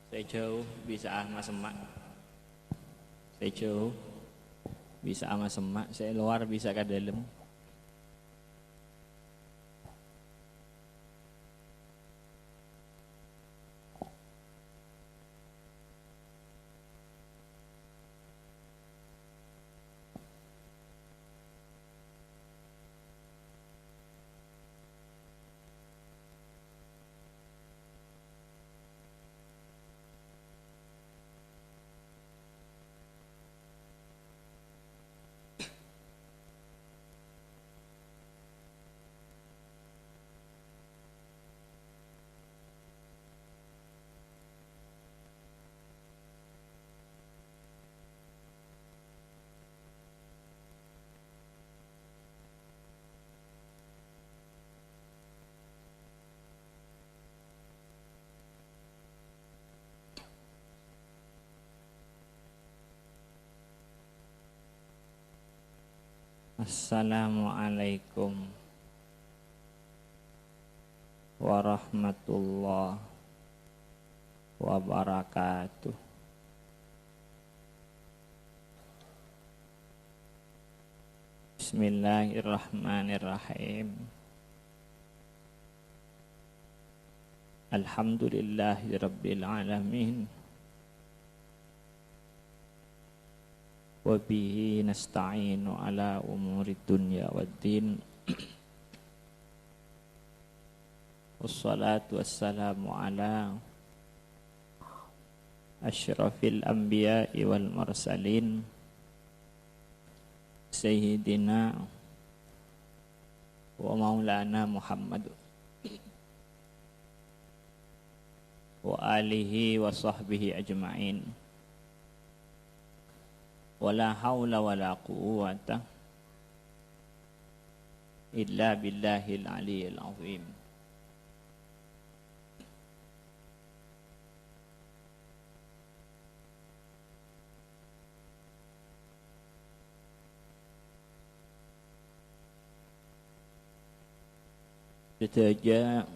Saya jauh bisa ama semak. Saya jauh bisa ama semak. Saya luar bisa ke dalam. Assalamualaikum warahmatullahi wabarakatuh. Bismillahirrahmanirrahim. Alhamdulillahirabbil alamin. Wa bihi nasta'inu ala umuri dunya waddin. Wassalatu wassalamu ala asyrafil anbiya'i wal mursalin sayyidina wa maulana Muhammad wa alihi wa sahbihi ajma'in. Wala haula wala quwwata illa billahil aliyyil azim. Setaja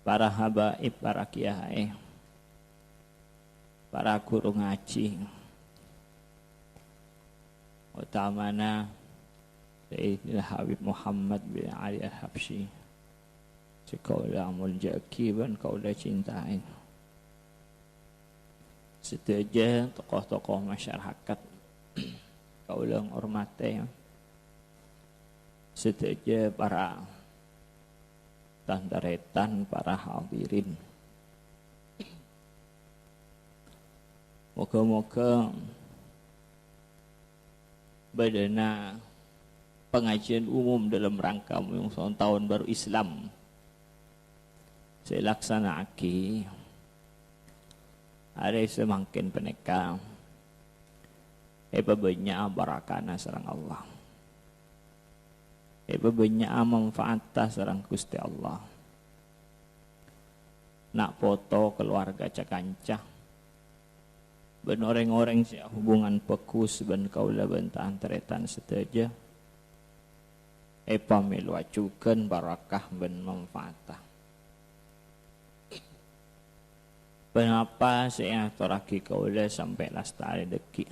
para habaib, para kiai, para guru ngaji, utamana Sayyidina Habib Muhammad bin Ali Al-Habsyi, si kaulah muljaki dan kaulah cintai. Setaja tokoh-tokoh masyarakat kaulah hormati. Setaja para tandaretan, para hadirin. Moga-moga badana pengajian umum dalam rangka menyongsong tahun baru Islam saya laksanaki ada semakin peneka banyak barakana sareng Allah, banyak manfaatah sareng Gusti Allah. Nak foto keluarga cakancah ben orang-orang si hubungan pekus ben kaula bentaan teretan seteja pamilu acukeun barakah ben manfaatah. Kenapa saya aturake kaula sampai lastari deki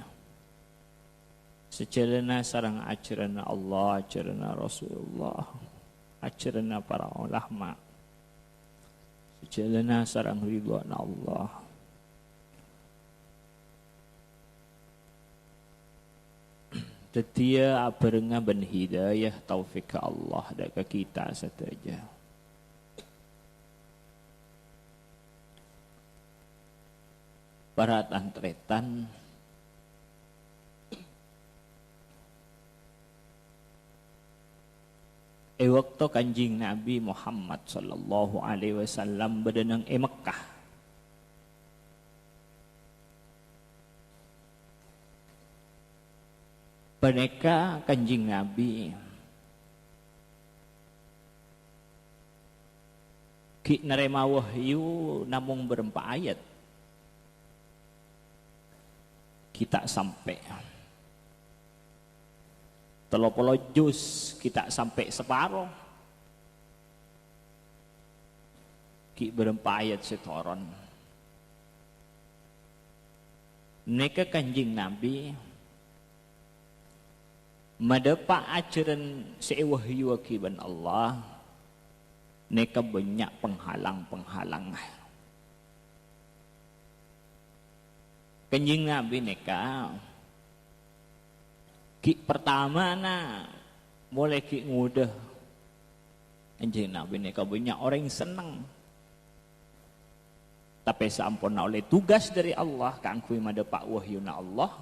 secelena sareng ajaran Allah, ajaran Rasulullah, ajaran para ulama, secelena sareng ridwan Allah. Tetia abarenga ben hidayah taufik Allah dak kita sateja. Para tantretan waktu kanjing Nabi Muhammad sallallahu alaihi wasallam bedenang Mekah. Peneka kanjing Nabi ki nerema wahyu namung berempat ayat kita sampai 30 juz kita sampai separuh ki berempat ayat setoron. Neka Kanjeng Nabi madepa ajaran sewahyu akiban Allah, neka banyak penghalang-penghalang. Kanjeng Nabi neka ki pertama na mulai ki mudah. Kanjeng Nabi neka banyak orang yang senang. Tapi sampun oleh tugas dari Allah kangkui madepa wahyu na Allah.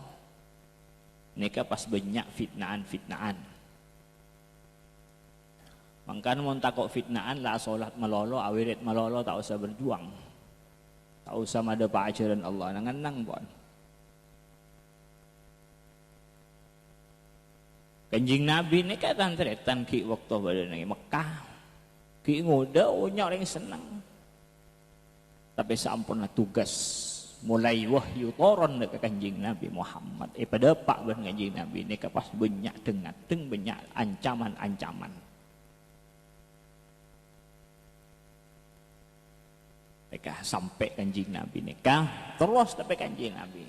Neka pas banyak fitnaan-fitnaan. Mangkan mun takok fitnaan lah salat melolo, awirit melolo tak usah berjuang. Tak usah madepa ajaran Allah nang bon. Kanjeng Nabi ni kata tretan ki waktu pada nang Mekah. Ki ngoda nya orang senang. Tapi sampun tugas mulai wahyu turun dekat Kanjeng Nabi Muhammad. Pada pak ban Kanjeng Nabi ni pas banyak dengateng banyak ancaman-ancaman. Mereka sampai Kanjeng Nabi nikah terus sampai Kanjeng Nabi.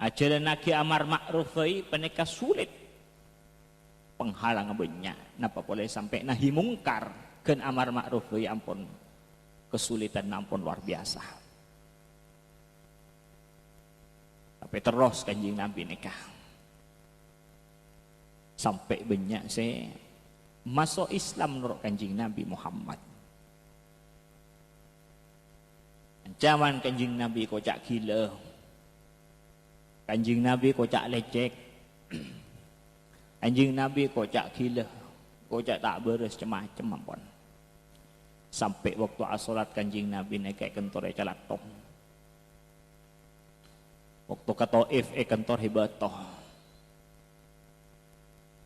Ajaran Nabi amar ma'ruf peneka sulit. Penghalang banyak. Napa boleh sampai nahi mungkar ken amar ma'ruf ampun kesulitan ampun luar biasa. Tapi terus Kanjeng Nabi nikah. Sampai banyak saya masuk Islam menurut Kanjeng Nabi Muhammad. Ancaman Kanjeng Nabi kocak gila. Kanjeng Nabi kocak lecek. Kanjeng Nabi kocak gila. Kocak tak beres macam-macam ampun. Sampai waktu asolat Kanjeng Nabi naik kantor calatong. Waktu kata if kantor hebatoh.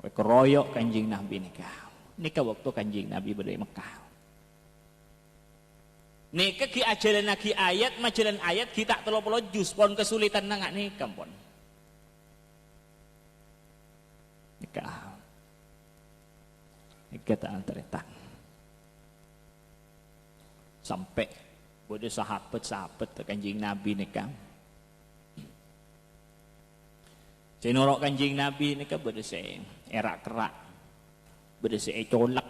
Keroyok Kanjeng Nabi nikah. Nikah waktu Kanjeng Nabi berdiri Mekah. Nikah ki ajaran lagi ayat, majalan ayat kita telo-telo jus pon kesulitan nangak nikah pon. Nikah. Nikah tak antaretan. Sampai boleh sahabat-sahabat Kanjeng Nabi nikah. Saya norok Kanjeng Nabi nikah boleh saya erak kerak, boleh saya colak,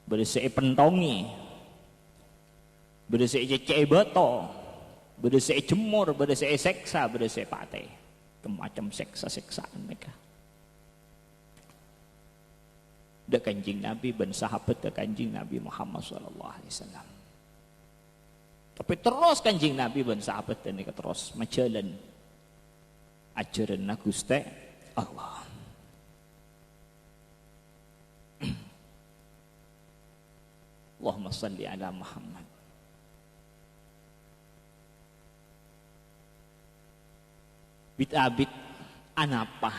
boleh saya pentongi, boleh saya cecek beto, boleh saya jemur, boleh saya seksa, boleh saya pateh, macam seksa-seksaan nikah. Dak Kanjeng Nabi ben sahabat dak Kanjeng Nabi Muhammad sallallahu alaihi wasallam. Tapi terus Kanjeng Nabi ben sahabat dan terus majalan ajaran Gusti Allah. Allahumma salli ala Muhammad. Bit-abit anapa?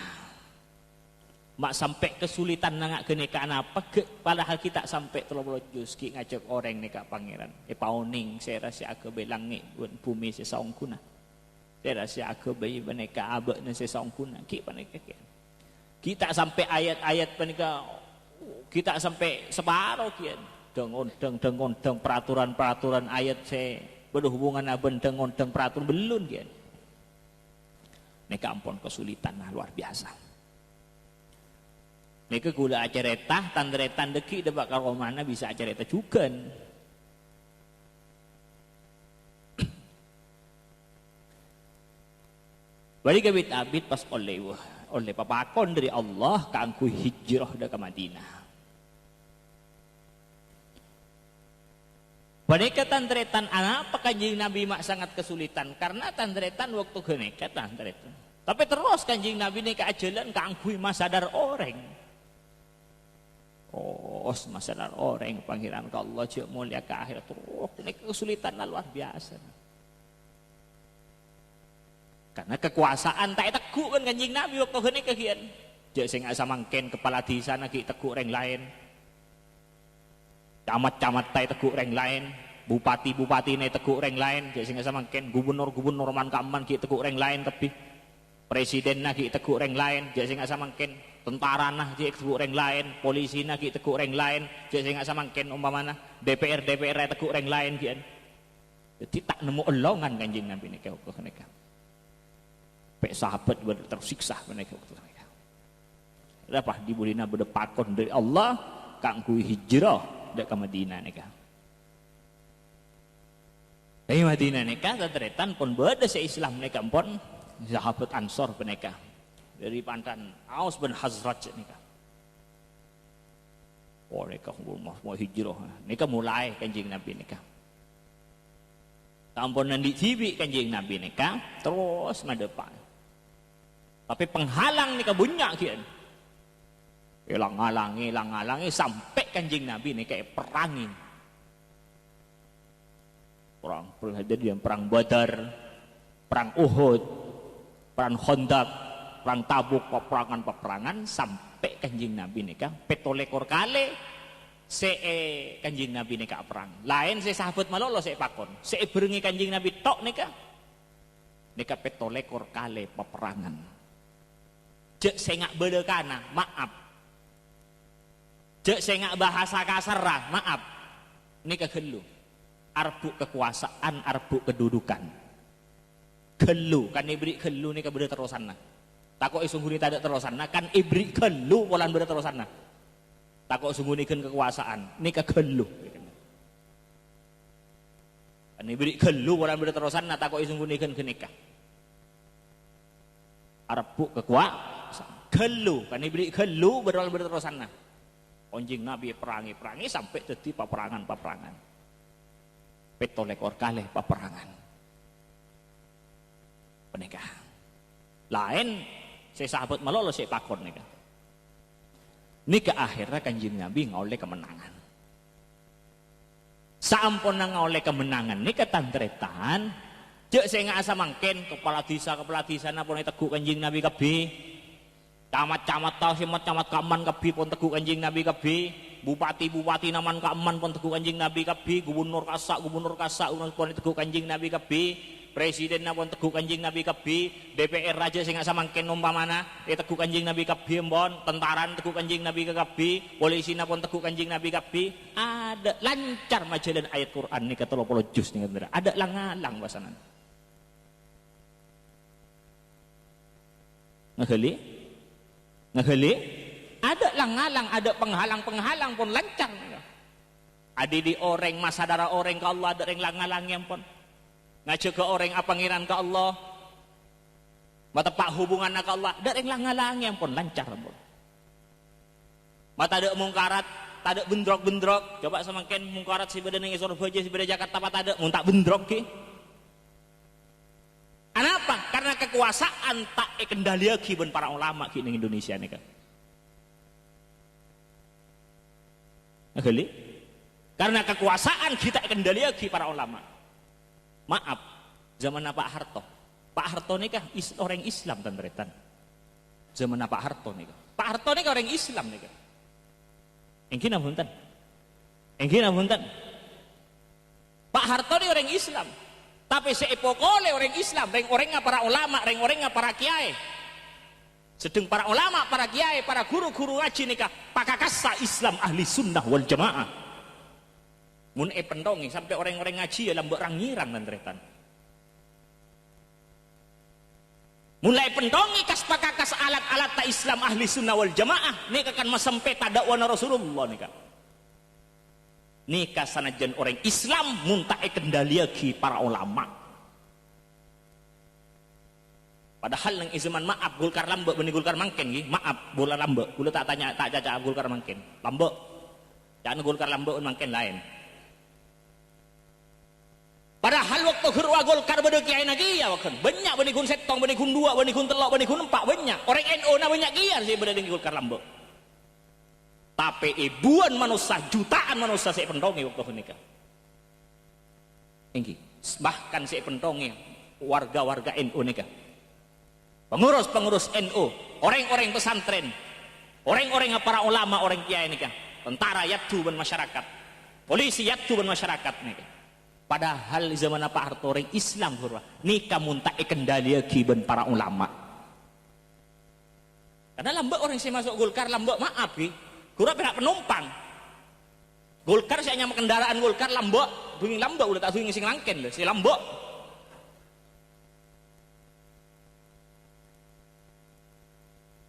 Mak sampai kesulitan nangak kenekaan apa padahal kita sampai terlalu jus ki ngajak orang nekak pangeran pauning saya rasa aku belangit bumi sesaung kuna saya rasa aku bayi beneka abek dan sesaung kuna ki paneka kita sampai ayat-ayat paneka kita sampai separuh kian deng peraturan-peraturan ayat saya berhubungan aben deng peraturan belum kian neka ampun kesulitan luar biasa. Mereka gula acaretah, tandretan deki debak kalau mana bisa acareta juga. Balik ke abid pas oleh papakon dari Allah kangku hijrah ke Madinah. Balik ke tandretan apa Kanjeng Nabi mak sangat kesulitan karena tandretan waktu geneka tandretan. Tapi terus Kanjeng Nabi ini keajalan kangku masadar orang. Oh, masalah orang panggilan ke Allah cik mulia ke akhirat terus ini kesulitan luar biasa. Karena kekuasaan tak teguh kan Kanjeng Nabi waktu ini kegian. Jadi saya nggak samangken kepala di sana ki teguh orang lain. Camat-camat tak teguh orang lain. Bupati-bupati ini teguh orang lain. Jadi saya nggak samangken gubernur-gubernur man kaman ki teguh orang lain tapi presiden lagi teguh orang lain. Jadi saya nggak samangken tentara nah dia teguk orang lain, polisi nah kita teguk orang lain, jadi saya nggak samangken umpamana DPR teguk orang lain kian. Jadi tak nemu elongan kanjeng Nabi nika waktu nika. Pek sahabat tersiksa mereka waktu nika. Apa dibulina berdepakon dari Allah kang kui hijrah dek ke Madinah nika. Dari Madinah nika teteretan pun beda se Islam nika pun sahabat Ansor mereka dari pantan Aus bin Hazraj nika. Oh mereka mau hijrah nika mulai kanjeng Nabi nika. Tamponan di TV kanjeng Nabi nika terus madepan. Tapi penghalang nika bunyak kian. Ilang ngalangi sampai kanjeng Nabi nika perangin. Perang Badar, perang Uhud, perang Khandaq, perang Tabuk, peperangan sampai kanjeng Nabi nika petolekor kali kanjeng Nabi nika perang. Lain sahabat malolo pakon, berengi kanjeng Nabi tok nika petolekor kali peperangan. Jek ngak bedekana, maaf. Jek ngak bahasa kasar, maaf. Nika gelu. Arbuk kekuasaan, arbuk kedudukan. Gelu kan ibrik gelu nika beda terusan nah. Takok isungguh tak ada terusan nah kan ibrik gelu polan beda terusan nah. Takok sungguh niken kekuasaan nika gelu. Kan ibrik gelu polan beda terusan nah takok isungguh niken kenika. Arbuk kekuasaan gelu kan ibrik gelu beda terusan nah. Onjing Nabi perangi sampai jadi peperangan. Petolekor kalih peperangan menikah lain sahabat malolo pakon nika akhirnya kanjeng Nabi ngoleh kemenangan sampun ngoleh kemenangan nika tantretan jek saya nggak asa mangken kepala desa pun teguk kanjeng Nabi kabeh camat kaman kabeh pun teguk kanjeng Nabi kabeh bupati naman kaaman pun teguk kanjeng Nabi kabeh gubernur kasak pun teguk kanjeng Nabi kabeh presiden pun teguk kanjeng Nabi kabeh DPR raja sing samangken umpamana teguk kanjeng Nabi kabeh mbon tentaran teguk kanjeng Nabi kabeh polisi pun teguk kanjeng Nabi kabeh ada lancar majalan ayat Quran nika 30 juz nika ada langalang basanan ngeheli ada langalang, ada penghalang pun lancar. Ada di orang masa darah orang ke Allah, ada orang langalang yang pun ngajak ke orang apa ngiran ke Allah, mata pak hubungan ke Allah, ada orang langalang yang pun lancar pun. Mata ada mungkarat, tak ada bendrok. Coba semakin mungkarat si badan yang Surabaya, si badan Jakarta, tak ada, muntak bendrok ki. Kenapa? Karena kekuasaan tak kendali lagi ben para ulama ki ning Indonesia nih kan. Karena kekuasaan kita kendali lagi para ulama. Maaf, zaman Pak Harto. Pak Harto ini kah orang Islam dan beretan. Zaman Pak Harto nih kah. Pak Harto ini orang Islam nih kah. Engkin apunten. Pak Harto ini orang Islam. Tapi seepokole orang Islam, orang para ulama, orang para kiai. Sedang para ulama, para kiai, para guru-guru ngaji nikah pakakasa Islam ahli sunnah wal jamaah mun pendongi sampai orang-orang ngaji ya lambok rangiran dan teretan mulai pendongi kas pakakas alat-alat ta Islam ahli sunnah wal jamaah nikah kan masampai tadakwana Rasulullah nikah sanajan orang Islam muntae kendali lagi para ulama. Padahal nang izaman maaf Golkar lambek benih Golkar mangken nggih maaf bola lambek kula tak caca Golkar mangken lambek jangan Golkar lambek mangken lain padahal waktu gerwa Golkar bade kiai lagi ya wakan banyak benih kun setong benih kun dua benih kun telok benih kun empat banyak orang NU na banyak kian sih bade dengan Golkar lambek tapi ribuan manusia jutaan manusia saya pendongi waktu nikah engki bahkan saya pendongi warga-warga NU nikah pengurus NU, orang-orang pesantren, orang-orang para ulama, orang kiai nih kan, tentara yaitu ben masyarakat, polisi yaitu ben masyarakat nih kan. Padahal zaman Pak Harto orang Islam nikah muntak kendali lagi ben para ulama. Karena lambat orang yang masuk Golkar lambat maaf ki. Kura pihak penumpang. Golkar saya nyama kendaraan Golkar lambat, bunyi lambat udah tak bunyi sing langken lho, si lambat.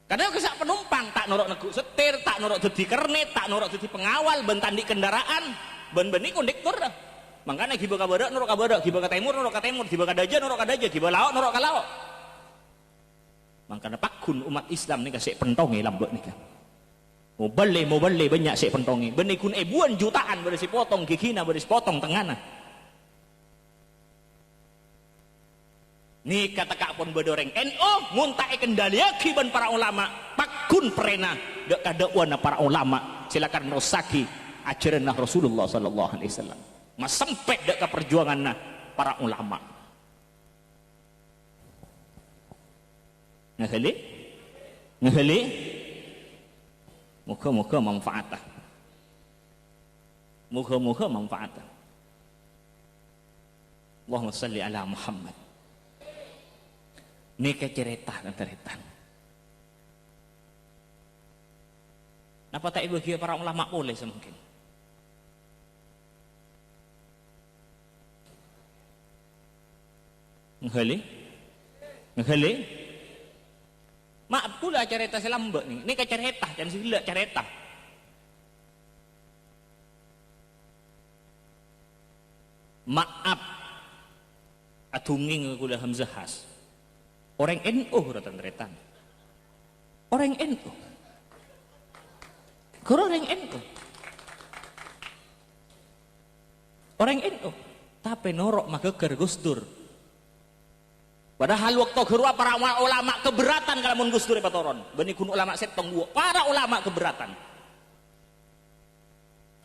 Kadang kesak penumpang tak norok neguk setir, tak norok jadi kernet, tak norok jadi pengawal, ben tandi kendaraan, ben beni kondektur dah. Makanya giba ka badak norok ka badak, giba ka timur norok ka timur, giba ka daja norok ka daja, giba laok norok ka laok. Makanya pakun umat Islam ni kasih pentongi lambak ni kan. Mau beli banyak sih pentongi. Beni kun ribuan jutaan boleh si potong gigina boleh si potong tengana. Ni kata kak pun bedoreng NO muntai kendali akiban para ulama pakun perena dek kadawan para ulama silakan rosaki ajaran Rasulullah sallallahu alaihi wasallam. Mas sampai dek ke perjuangan para ulama. Ngeheli muka-muka manfaatah. Muka-muka manfaatah. Allahumma salli ala Muhammad. Ini kecerita. Napa tak ibu para ulama boleh semungkin? Ngeheli. Maaf pula cerita selambek nih. Ini kecerita dan sila cerita. Maaf atunging kula Hamzah Has. Orang NU ratan-ratan. Orang NU. Orang NU. Orang NU. Tapi norok maka Gus Dur. Padahal waktu gerua para ulama keberatan kalau mun Gus Dur patoron. Beni kun ulama setong dua. Para ulama keberatan.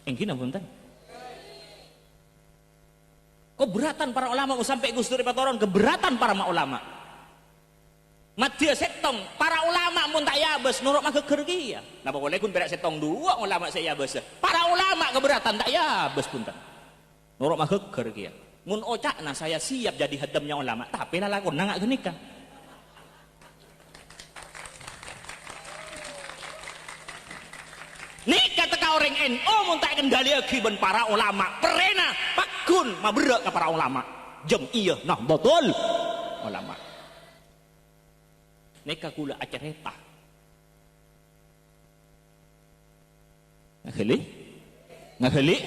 Engkina punten. Keberatan para ulama sampai Gus Dur patoron keberatan para ulama. Madya setong para ulama mun tak yabes nurut maka kerja. Napa boleh kun berak setong dua ulama saya yabes. Para ulama keberatan tak yabes punten. Nurut maka kerja. Mun ocakna saya siap jadi hadamnya ulama, tapi lalakon nangak genika. Nih kata kau orang NU mun tak kendali akiban para ulama, perena pakun maberak ke para ulama. Jam iya nah betul ulama. Neka kula acareta. Ngaheli.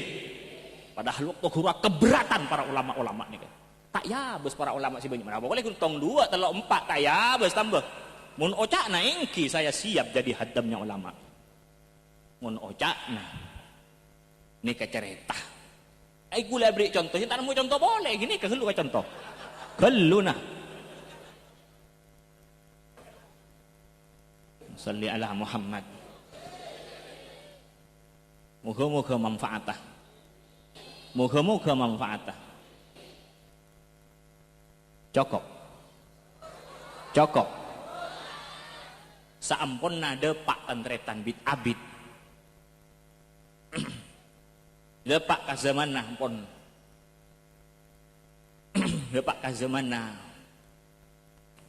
Padahal waktu kurang keberatan para ulama-ulama ni kan. Tak ya bes para ulama si banyak. Apa boleh tong dua telok empat tak ya bes tambah. Mun ocak na engki saya siap jadi hadamnya ulama. Mun ocak na. Ni kecerita. Gula beri contoh. Tak mau contoh boleh gini ke helu contoh. Helu nah. Salli ala Muhammad. Moga-moga manfaatah. Moga-moga manfaatah. Cokok. Saampun nada pak tentretan bit abid. Lepak ka zaman nah pun. Lepak ka zaman nah.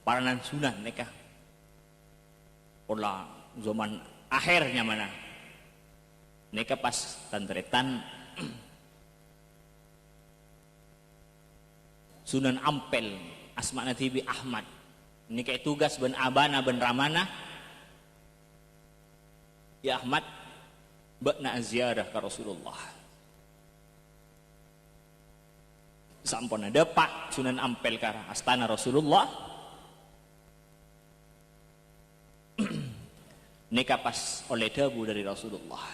Paranan sunan neka. Pola zaman akhirnya mana? Neka pas tentretan Sunan Ampel Asma Natibi Ahmad ini kayak tugas ben abana ben ramana ya Ahmad bakna ziarah ke Rasulullah sampun ada Pak Sunan Ampel ke astana Rasulullah nikah pas oleh debu dari Rasulullah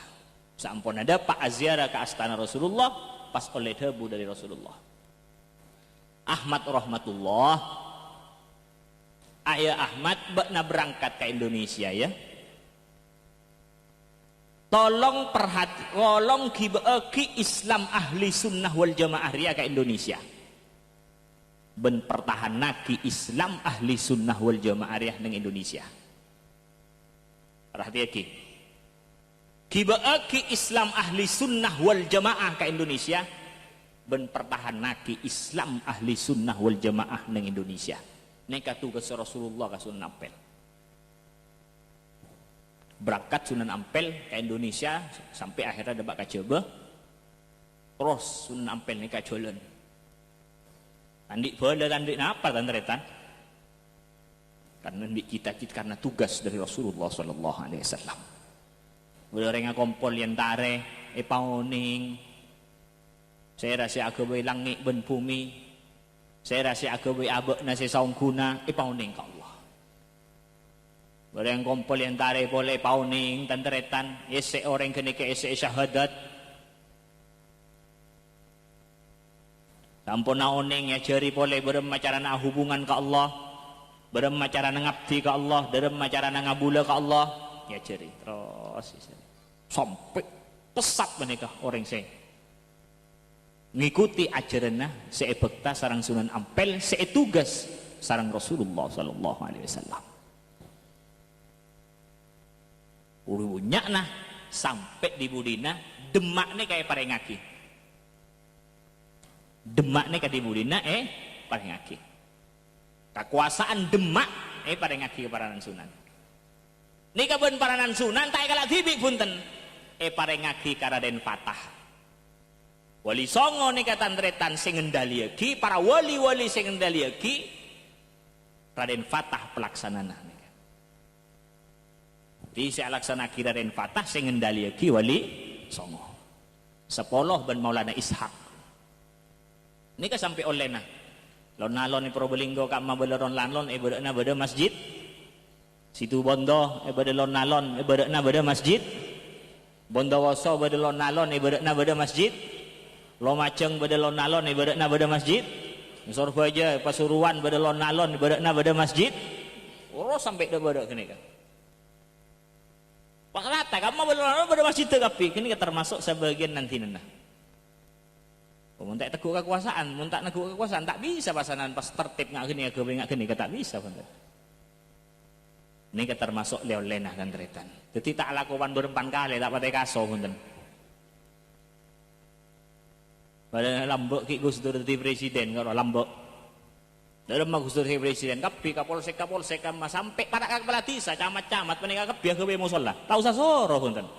sampun ada Pak ziarah ke astana Rasulullah pas oleh debu dari Rasulullah Ahmad rahmatullah ayah Ahmad bakna berangkat ke Indonesia ya tolong ki Islam ahli sunnah wal jamaah ria ke Indonesia ben pertahan naki Islam ahli sunnah wal jamaah ria neng Indonesia perhati ki Islam ahli sunnah wal jamaah ke Indonesia ben pertahan naki Islam ahli sunnah wal jamaah neng Indonesia neka tugas Rasulullah ka Sunan Ampel berangkat Sunan Ampel ke Indonesia sampai akhirnya dapat ke Jawa. Terus Sunan Ampel ni ke jalan. Tandik bala tandik apa tandretan? Karena kita karena tugas dari Rasulullah sallallahu alaihi wasallam. Orang yang kompol yang tare pauning. Saya rasa agawe langit ben bumi. Saya rasa agawe abek nasi saung guna pauning ka Allah. Orang yang kompol yang tare boleh pauning tandretan. Ese orang kena ke ese syahadat. Sampun naoning ya jari boleh beremacarana hubungan ke Allah, beremacarana ngabdi ke Allah, beremacarana ngabula ke Allah, ya jari terus sampai pesat menikah orang saya ngikuti ajarannya seebekta sarang Sunan Ampel seetugas sarang Rasulullah sallallahu alaihi wasallam. Urunya nah sampai di budina demak nih kayak parengaki. Demak nih kadibulina parengaki. Kekuasaan Demak parengaki ke Paranan Sunan. Nih kaben Paranan Sunan tak kalah tibik punten parengaki ka Raden Fatah. Wali Songo nih katandretan sing ngendaliaki para wali-wali sing ngendaliaki Raden Fatah pelaksanana. Di saya laksanakan Raden Fatah sing ngendaliaki Wali Songo. Sepoloh ben Maulana Ishak. Ini kan sampai oleh na lon-nalon di Probolinggo kak ma beleron lanlon bedana beda masjid situ Bondo beda lon-nalon bedana beda masjid Bondowoso beda lon-nalon bedana beda masjid Lomaceng beda lon-nalon bedana beda masjid Surabaya Pasuruan beda lon-nalon bedana beda masjid sampai dah beda kini kan Pak rata kamu beda lon-nalon beda masjid tapi kini termasuk sebagian nanti nana. Muntak teguh kekuasaan, muntak neguh kekuasaan tak bisa pasanan pas tertib ngak gini tak bisa punten. Ini termasuk leolena kan tretan. Jadi tak lakukan berempan kali tak pakai kaso punten. Pada lambok ki Gus Dur di presiden kalau lambok. Dalam Gus Dur di presiden kapi kapolsek sampai para kepala desa camat-camat menika kebiah kewe musola. Tak usah soro punten.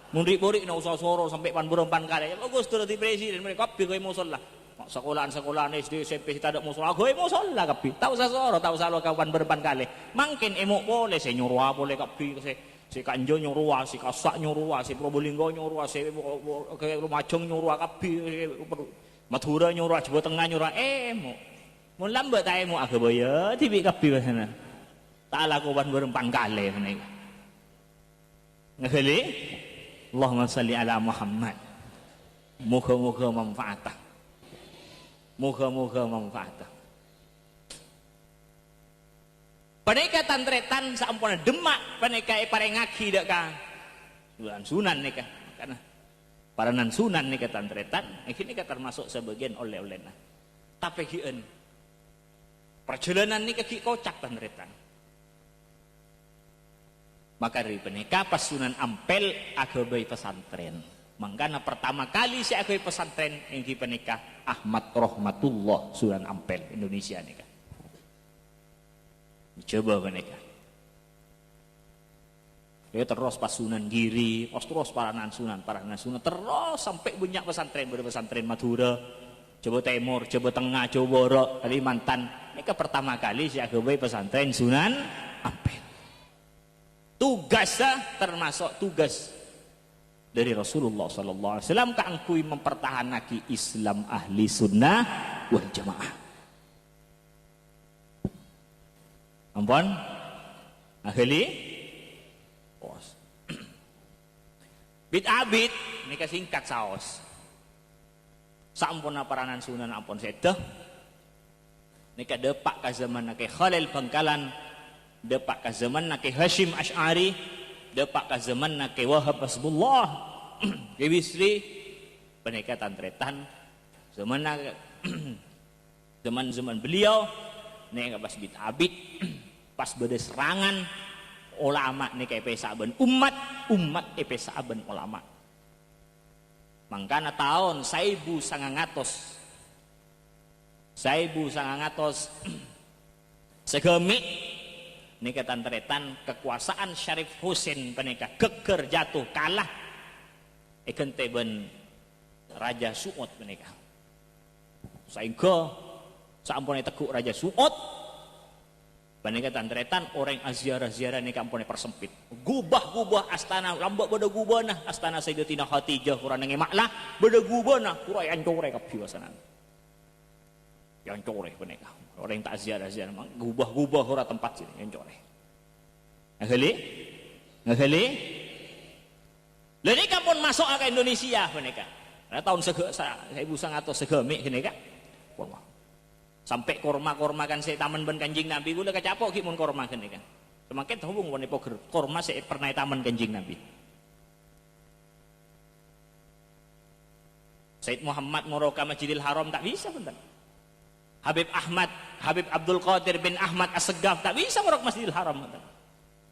Murid-murid nak usah soro sampai pan berempan kali. Bagus tu di presiden mereka kapi kau musola. Sekolahan SD SMP kita ada musola. Kau musola kapi. Tak usah soro, tak usah lo kawan berempan kali. Mungkin emok boleh, saya nyuruh boleh kapi. Si Kanjo nyuruh, si Kasak nyuruh, si Probolinggo nyuruh, si Lumajang nyuruh kapi. Madura nyuruh, Jawa Tengah nyuruh. Emok. Mun lambat tak emok agak boya, tibi kapi sana. Tak lakukan berempan kali mereka. Ngeli? Allahumma salli ala Muhammad. Moga-moga manfaatah. Moga-moga manfaatah. Paneka tantretan sampuna Demak paneka parengaki dak ka. Sunan nika karena paranan Sunan nika tantretan iki nika termasuk sebagian oleh-olehna. Tapi hieun perjalanan nika ki kocak tantretan. Maka dari peneka pas Sunan Ampel agabai pesantren. Makanya pertama kali si agabai pesantren yang di peneka Ahmad Rahmatullah Sunan Ampel Indonesia nika. Coba peneka. Ya terus pas Sunan Giri, terus Paranan Sunan terus sampai banyak pesantren pesantren Madura, Jawa Timur, Jawa Tengah, Jawa Barat, Kalimantan. Nika pertama kali si agabai pesantren Sunan Ampel. Tugasnya termasuk tugas dari Rasulullah sallallahu alaihi wasallam kaangkui mempertahankan Islam ahli sunnah wal jamaah. Ampun ahli bid'abid ini singkat saos sampuna Paranan Sunan ampun sedah nika depak ka zaman ke Khalil Bangkalan depak ka zaman ke Hashim Ash'ari depak ka zaman ke Wahab Hasbullah ke Bisri peneka tantretan zaman beliau nek pas bid'abid pas beda serangan ulama nek epe saben umat epe saben ulama mangkana tahun 1900 segemi nika tantretan kekuasaan Syarif Husin penika geger jatuh kalah ekente ben Raja Suud penika sehingga sampune teguk Raja Suud penika tantretan orang aziarah-ziarah nika ampune persempit gubah-gubah astana lambak beda gubahna astana Sayyidatina Khadijah kurang ngemaklah beda gubahna kurai ancore kabeh wasanan yang core penika orang tak ziarah-ziarah mang gubah-gubah ora tempat sini yang core ngaheli lha pun masuk ke Indonesia penika tahun 1900 segemi penika sampai korma kan saya taman ben Kanjeng Nabi kula kecapok ki mun korma penika semakin hubung wone poger korma saya pernah taman Kanjeng Nabi Said Muhammad Moroka Masjidil Haram tak bisa bentar Habib Abdul Qadir bin Ahmad As-Segaf tak bisa ngorok Masjidil Haram bentar.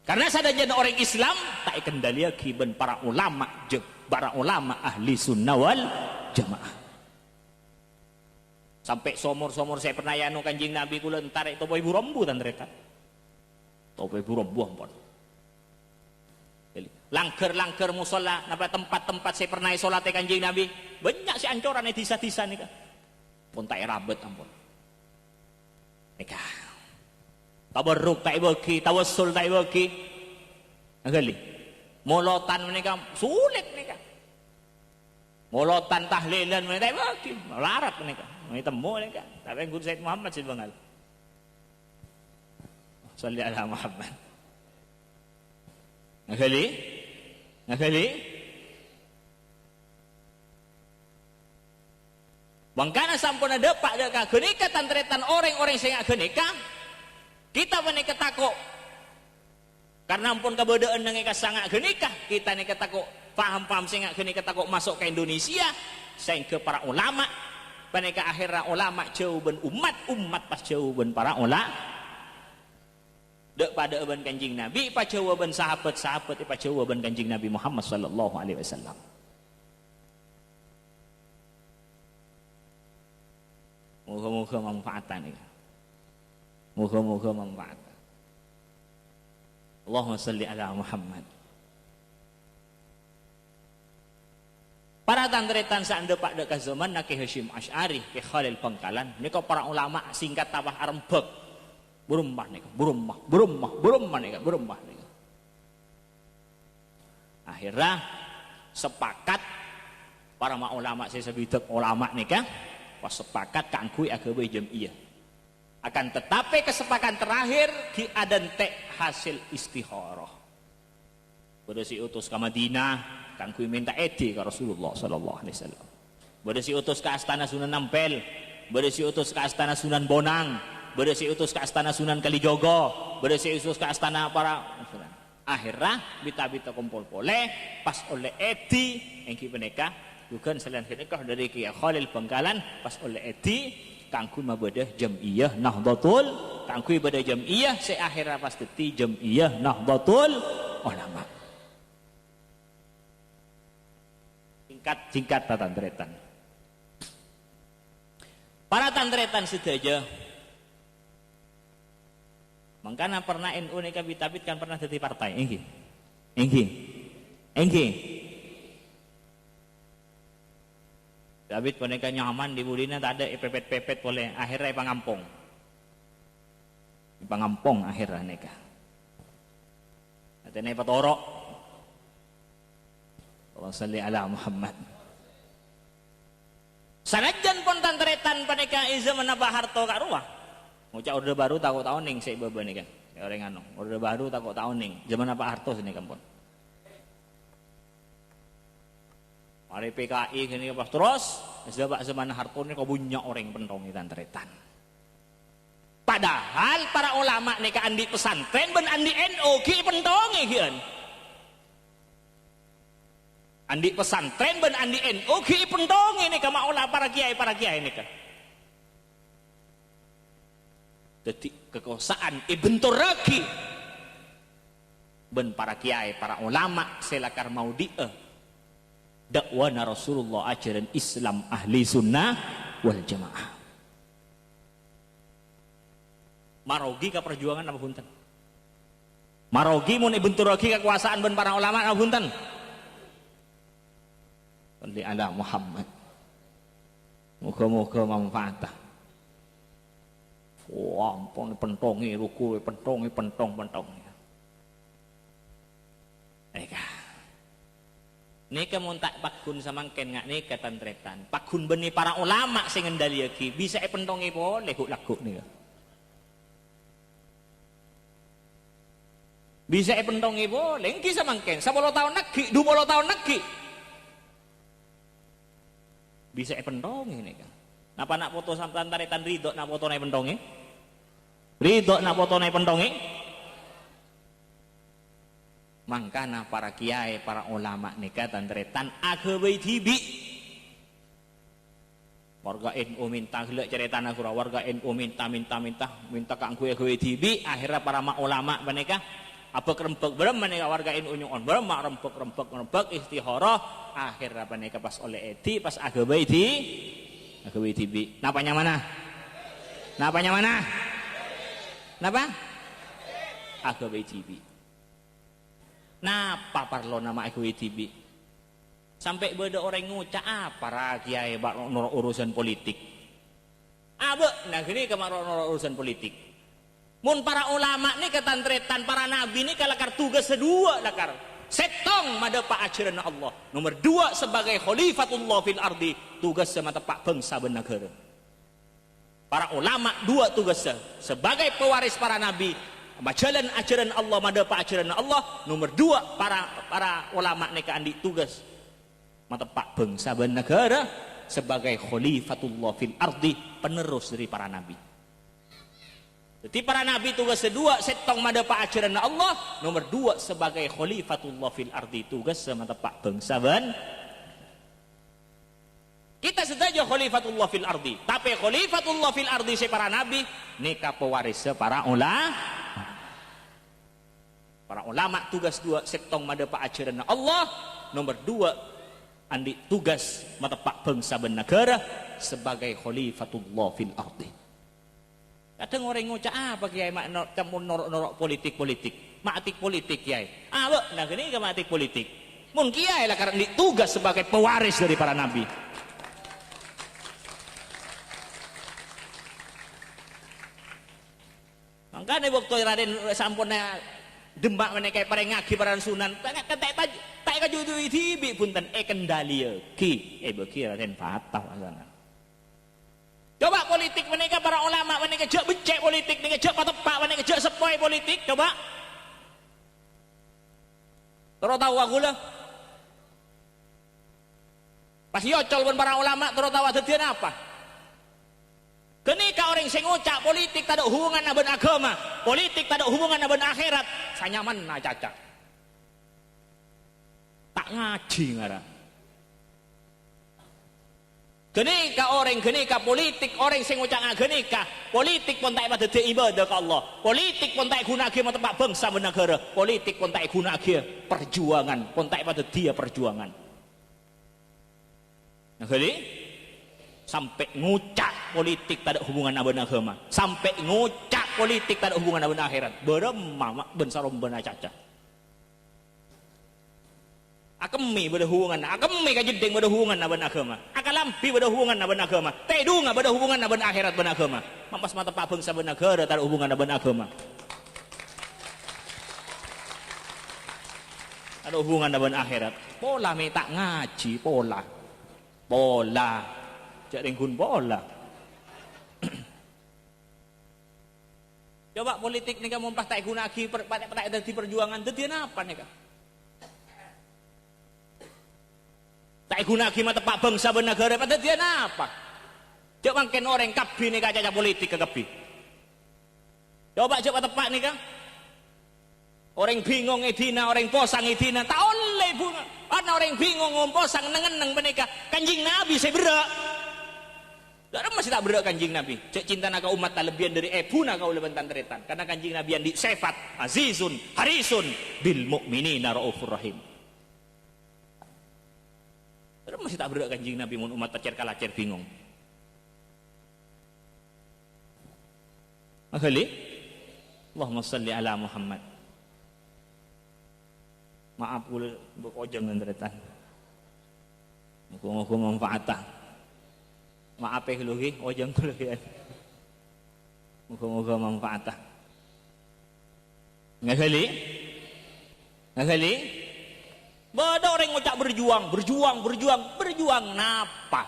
Karena sadajana orang Islam tak kendaliaki ben para ulama ahli sunnah wal jamaah sampai somor-somor saya pernah yanu Kanjeng Nabi kula entar topo ibu rombu tandreta topo ibu rombu ampun langker musola napa tempat-tempat saya pernah salat Kanjeng Nabi banyak si ancoran disa-disa nika pun tak rabet ampun nika tabarruk tak bagi tawassul tak bagi ngali molotan menika sulit nika molotan tahlilan menika tak bagi larat menika ini temu menika tapi Guru Said Muhammad sih bangal salli ala Muhammad ngali bangkana sampun ada pak deka genika tantretan orang-orang sing genika kita menika takok karena ampun kebedaan nengika sangat genika kita nika takok paham-paham sing genika takok masuk ke Indonesia sehingga para ulama menika akhirnya ulama jauban umat pas jauban para ulama dek pada ban Kanjeng Nabi pa jawaban sahabat-sahabat pa jawaban Kanjeng Nabi Muhammad sallallahu alaihi wasallam moga-moga manfaatan ini moga-moga manfaatan Allahumma salli ala Muhammad para tantretan saande pak dek zaman Ki Hasyim Asy'ari Ki Khalil Bangkalan nika para ulama singkat tawah arembek berumah nika akhirnya sepakat para ulama saya sebidak ulama nika pas sepakat kangkui agama jamiah akan tetapi kesepakatan terakhir ki adante hasil istikharah pada si utus ke Madinah kangkui minta edi ke Rasulullah sallallahu alaihi wasallam pada si utus ke Astana Sunan Ampel pada si utus ke Astana Sunan Bonang pada si utus ke Astana Sunan Kalijogo pada si utus ke Astana para akhirnya bita-bita kumpul boleh pas oleh edi yang ki menikah bukan selain nikah dari Kiai Khalil Bangkalan pas oleh edi kangku mabadah jamiyah Nahdlatul kangku ibadah jamiyah saya akhirnya pas deti jamiyah Nahdlatul Ulama singkat tantretan para tantretan sedaja makanya pernah NU nika bitabit kan pernah jadi partai enggi David peneka nyaman di budina tak ada pepet boleh akhirnya pangampong akhirnya neka atene patorok Allah salli ala Muhammad sanajan pun tantretan peneka zaman apa harto kak ruah ngucap orde baru takut tahun ning saya baba nika orang anu orde baru takut tahun ning zaman apa harto sini kampun Mari PKI gini pas terus sebab zaman harto ini kau punya orang pentong di tantretan. Padahal para ulama nih andi pesantren ben andi NU ki pentongi kian. Andi pesantren ben andi NU ki pentongi nih kama ulama para kiai nih kan. Jadi kekuasaan bentur lagi ben para kiai para ulama selakar mau dakwana Rasulullah ajaran Islam ahli sunnah wal jamaah marogi ke perjuangan apa punten Marogi mun bentur lagi kekuasaan ben para ulama ngapunten. Salli ala Muhammad. Muga-muga manfaatah. Wah, ampun pentongi ruku, pentongi pentong. Nika mun tak pakun samangken ngak nika tantretan. Pakun beni para ulama sing ngendaliake bisa pentongi boleh lagu nika. Bisa pentongi boleh engki samangken 10 tahun lagi, 20 tahun lagi. Bisa pentongi nika. Napa nak foto sampean taretan ridho nak foto naik pentongi? Ridho nak foto naik pentongi? Mangkana para kiai, para ulama nika tantretan agawe tibi. Warga NU minta gelek cerita nakura, warga NU minta kanggo agawe tibi. Akhirnya para ulama menika apa kerempek berem menika warga NU nyuon berem rempek istihara. Akhirnya menika pas oleh edi pas agawe tibi. Napanya mana? Napa? Agawe tibi. Napa parlo nama EKWTB sampai beda orang ngucap para kiai bak urusan politik abe nah gini kemarin urusan politik mun para ulama nih ketantretan para nabi nih kalakar tugas kedua lakar setong madapa ajaran Allah nomor 2 sebagai khalifatullah fil ardi tugas sama tepak bangsa ben negara para ulama 2 tugasnya sebagai pewaris para nabi jalan ajaran Allah madapa ajaran Allah nomor 2 para ulama nika andi tugas matepak bangsa dan negara sebagai khalifatullah fil ardi penerus dari para nabi. Jadi para nabi tugas kedua setong madapa ajaran Allah nomor 2 sebagai khalifatullah fil ardi tugas matepak bangsa dan kita saja khalifatullah fil ardi tapi khalifatullah fil ardi si para nabi nika pewaris para ulama. Para ulama tugas 2 setong madapa ajaran Allah nomor 2 andi tugas matepak bangsa dan negara sebagai khalifatullah fil ardi. Kadang orang ngucap apa kiai mak campur norok politik matik politik kiai nah gini ke matik politik mun kiai lah karena tugas sebagai pewaris dari para nabi. Makanya waktu Raden sampurna dembak menekai para ngaki para sunan tak kajudu tibi punten kendali ki beki Raden patah asana. Coba politik menekai para ulama menekai jak becek politik menekai jak patepak menekai jak sepoi politik coba terus tahu aku lah pas yocol pun para ulama terus tahu dadian apa kenika orang sing ngucap politik tak ada hubungan dengan agama, politik tak ada hubungan dengan akhirat, sanyaman na caca. Tak ngaji ngara. Kenika politik orang sing ngucap kenika politik pun tak pada ibadah ke Allah, politik pun tak guna ke tempat bangsa dan negara, politik pun tak guna ke perjuangan, pun tak pada dia perjuangan. Nah kali sampai ngucap politik tak ada hubungan dengan agama sampai ngucap politik tak ada hubungan dengan akhirat beremama bensarom benar caca akemi berhubungan akemi kajedeng berhubungan dengan agama akalampi berhubungan dengan agama tedunga berhubungan dengan akhirat dengan agama mampas mata pak bangsa dan negara tak ada hubungan dengan agama ada hubungan dengan akhirat pola tak ngaji pola cak ringkun bola. Coba politik nih kamu tak guna lagi tak ada di perjuangan dadian apa nih kak? Tak guna lagi mata pak bangsa dan negara pada dia apa? Coba mungkin orang kabi nih kaca politik ke kabi. Coba tepak nih kak. Orang bingung edina, orang posang edina, tak oleh bunga. Karena orang bingung ngomposang nengeneng menika kanjing Nabi saya berak. Karena masih tak berak kanjing Nabi. Cek cinta naga umat tak lebihan dari ebuna kau leban tantretan. Karena kanjing Nabi yang disifat azizun harisun bil mu'minina raufur rahim. Karena masih tak berak kanjing Nabi mun umat pacar kalacer bingung. Akhli Allahumma salli ala Muhammad. Maaf kula bekojeng nandretan. Muga-muga manfaatah. Maaf lho nggih, ojeng kula nggih. Muga-muga manfaatah. Ngali? Ngali? Bada orang ngucap berjuang napa?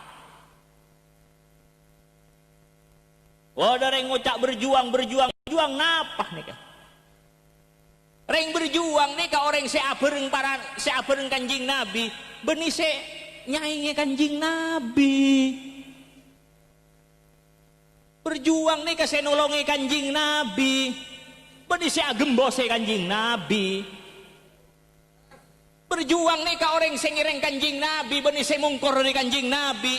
Bada orang ngucap berjuang napa nika? Reng berjuang nika orang seabereng Kanjing Nabi, benih se nyainge Kanjing Nabi. Berjuang nika se nolongi Kanjing Nabi, benih se agembose Kanjing Nabi. Berjuang nika orang sing ngireng Kanjing Nabi, benih se mungkur dari Kanjing Nabi.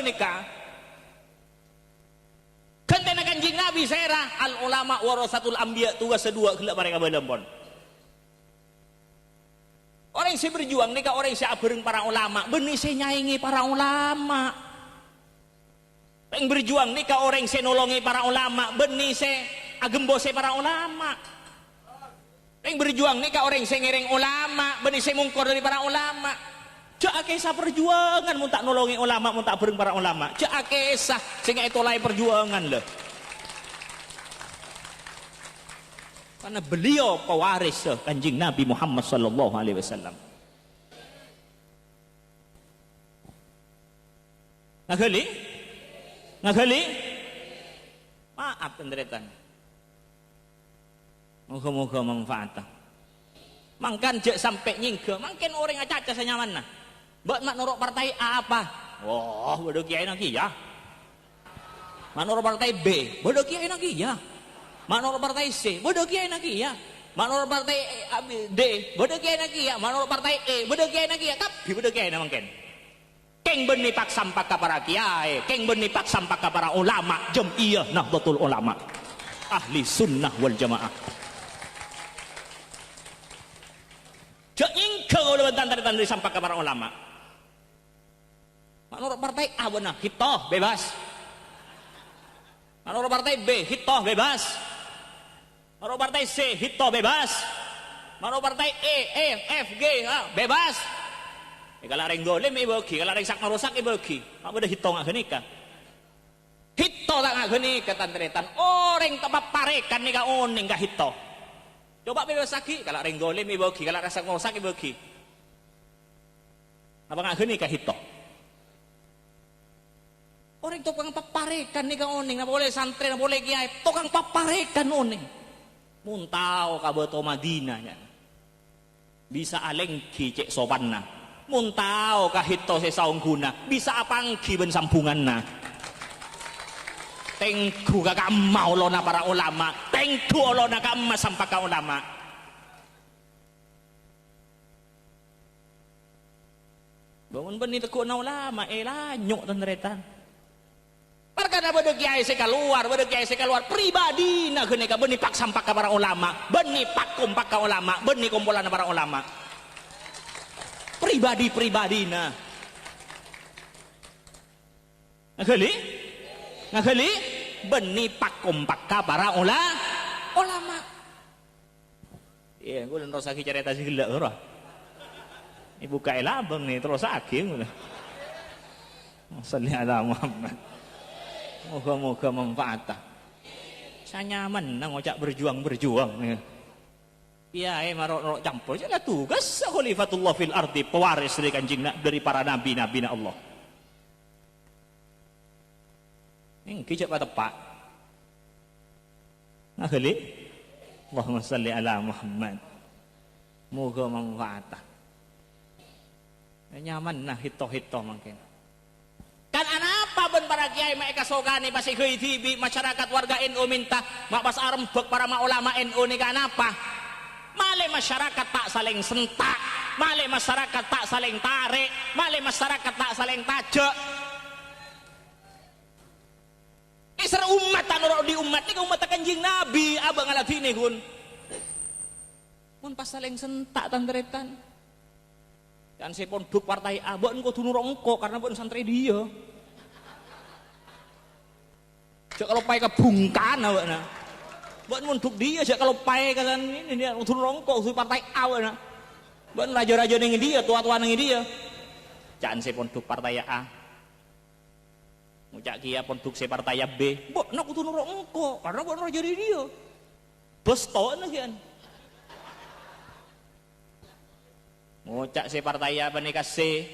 Nika kentena Kanjing Nabi serah al ulama warasatul anbiya, tugas kedua gelak mereka belempon. Orang si berjuang nika orang si abereng para ulama, benih se nyaingi para ulama. Yang berjuang nika orang si nolongi para ulama, benih se agembose para ulama. Yang berjuang nika orang si ngiring ulama, benih se mungkur dari para ulama. Cak kisah perjuangan mun tak nolongi ulama, mun tak bareng para ulama. Cak kisah sehingga itu lain perjuangan loh. Karena beliau pewaris Kanjeng Nabi Muhammad sallallahu alaihi wasallam. Ngagali? Maaf penderetan. Moga-moga manfaat. Mangkan jek sampai nyingke, mungkin orang acaca senyaman nah. Buat mak norok partai A apa? Wah, bodoh kiai lagi ya. Mak norok partai B, bodoh kiai lagi ya. Mak norok partai C, bodoh kiai lagi ya. Mak norok partai D, bodoh kiai lagi ya. Mak norok partai E, bodoh kiai lagi ya. Tapi bodoh kiai mungkin. Keng benih pak sampak ke para kiai, keng benih pak sampak ke para ulama, Jam'iyah Nahdlatul Ulama, ahli sunnah wal jamaah. Jok nyingke kalau tanda-tanda sampak ke para ulama. Menurut partai A benar, hitoh bebas. Menurut partai B, hitoh bebas. Menurut partai C, hitoh bebas. Menurut partai E, F, G, bebas. Kalau orang golem ibagi, kalau orang sakna rusak ibagi. Mak beda hitoh nggak genika. Hitoh tak nggak genika tandretan. Orang tempat parekan nika oning nggak hitoh. Coba bebas lagi, kalau orang golem ibagi, kalau orang sakna rusak ibagi. Apa nggak genika hitoh? Orang tukang paparekan nih kang oning, boleh santri, boleh kiai, tukang paparekan oning. Muntau kaboto Madinahnya, bisa alengki cek sopanna. Muntau kahito se saung guna, bisa apangki ben sambunganna. Tengku kakak mau lona para ulama, tengku lona kama sampaka ulama. Bangun benih tekuk na ulama, lanyuk tandretan. Karena bodoh kiai keluar pribadi nah gini benih pak sampak ke para ulama, benih pak kumpak ke ulama, benih kumpulan para ulama pribadi nah ngakali benih pak kumpak ke para ulama. Iya gue dan terus lagi cerita sih gila orang ini buka elabang nih terus lagi salli ala Muhammad. Moga-moga manfaat. Saya nyaman nang ngocak berjuang. Iya, marok campur. Jadi tugas khalifatullah fil ardi, pewaris dari Kanjeng dari para nabi Allah. Ini kicap tepat. Akhli, Allahumma salli ala Muhammad. Moga manfaat. Nyaman nah hito mungkin. Kan apa ben para kiai mereka sogani pasti ke TV masyarakat warga NU minta mak pas arembek para ulama NU ni kan apa? Male masyarakat tak saling sentak, male masyarakat tak saling tarik, male masyarakat tak saling tajak. Isra umat tanur di umat ni umat Kanjeng Nabi abang alatini kun. Mun pas saling sentak tandretan. Dan saya pun duk partai A, buat engkau tunur engkau karena buat santri dia. Jika kalau pai kebungkan awak na, buat munduk dia. Jika kalau pai kalian ini dia tunur engkau partai A awak na. Mbok raja-raja ning dia, tua-tua ning dia. Caan se pondok partai A. Ngucak kia pondok se partai B. Mbok nak kudu nurut engko, karena mbok raja di dia. Bos to nagian. Ngucak se partai A menika C.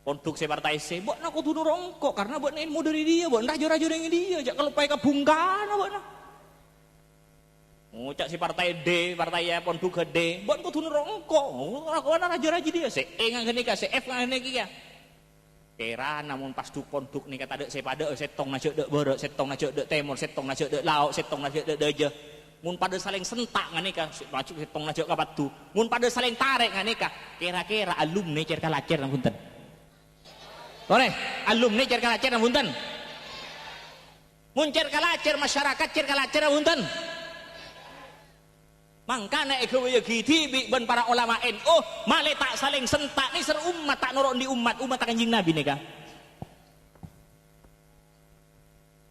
Pondok se partai C, mbok nak kudu nurut engko, karena mbok ilmu dari dia, mbok raja-raja ning dia, jak kalau pai kabungkana mbok nak. Ngucak si partai D, partai ya pondok gede, buat kudu nurut engko. Ora raja-raja dia, se E ngene ka, se F ngene iki ya. Kira namun pas du pondok nika tadek se pada setong najek dek beurek, setong najek dek timur, setong najek dek laut, setong najek dek deje. Mun pada saling sentak ngene ka, setong najek ka padu. Mun pada saling tarik ngene ka, kira-kira alumni cer kalacer nang punten. Boleh, alumni cer kalacer nang punten. Mun cer kalacer masyarakat cer kalacer nang punten. Mangkana ekewe giti ben para ulama NU male tak saling sentak ni ser umat tak nurut di umat tak kanjing Nabi nih kan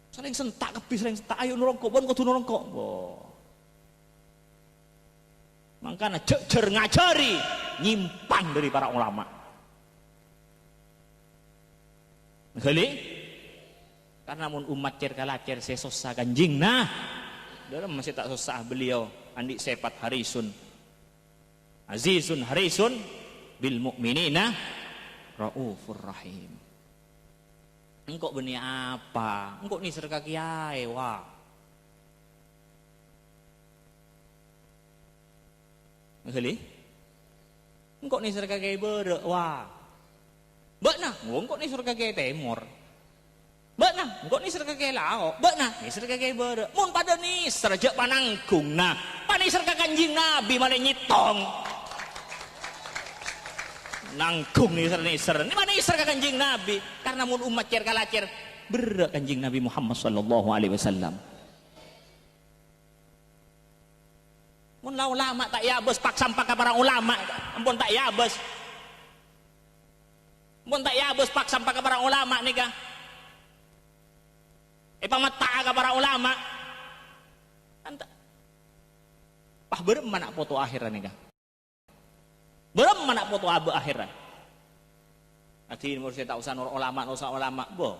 saling sentak kebi saling sentak ayo nurongko bon kudu nurongko mangkana jejer ngajari nyimpang dari para ulama ngali karena mun umat cer kalacer sesosa kanjing nah dalam masih tak susah beliau andi sepat harisun azizun harisun bil mu'minina raufur rahim. Engkau benih apa? Engkau ni serka kiai wah. Ngali? Engkau ni serka kiai berek wah. Bakna, engkau ni serka kiai timur. Bakna, engkau ni serka kiai lao. Bakna, ni serka kiai berek. Mun pada ni serjak pananggung nah. Panisar ka kanjing Nabi mana nyitong nanggung nisar ini mana nisar ka kanjing Nabi karena mun umat cer kalacer berak kanjing Nabi Muhammad sallallahu alaihi wasallam mun lau lama tak yabes pak sampah ka para ulama ampun tak yabes mun tak yabes pak sampah ka para ulama nih ka pamata ka para ulama anta pah berem mana foto akhiran nih kah? Berem mana foto abu akhiran? Nanti menurut saya tak usah nur ulama, boh.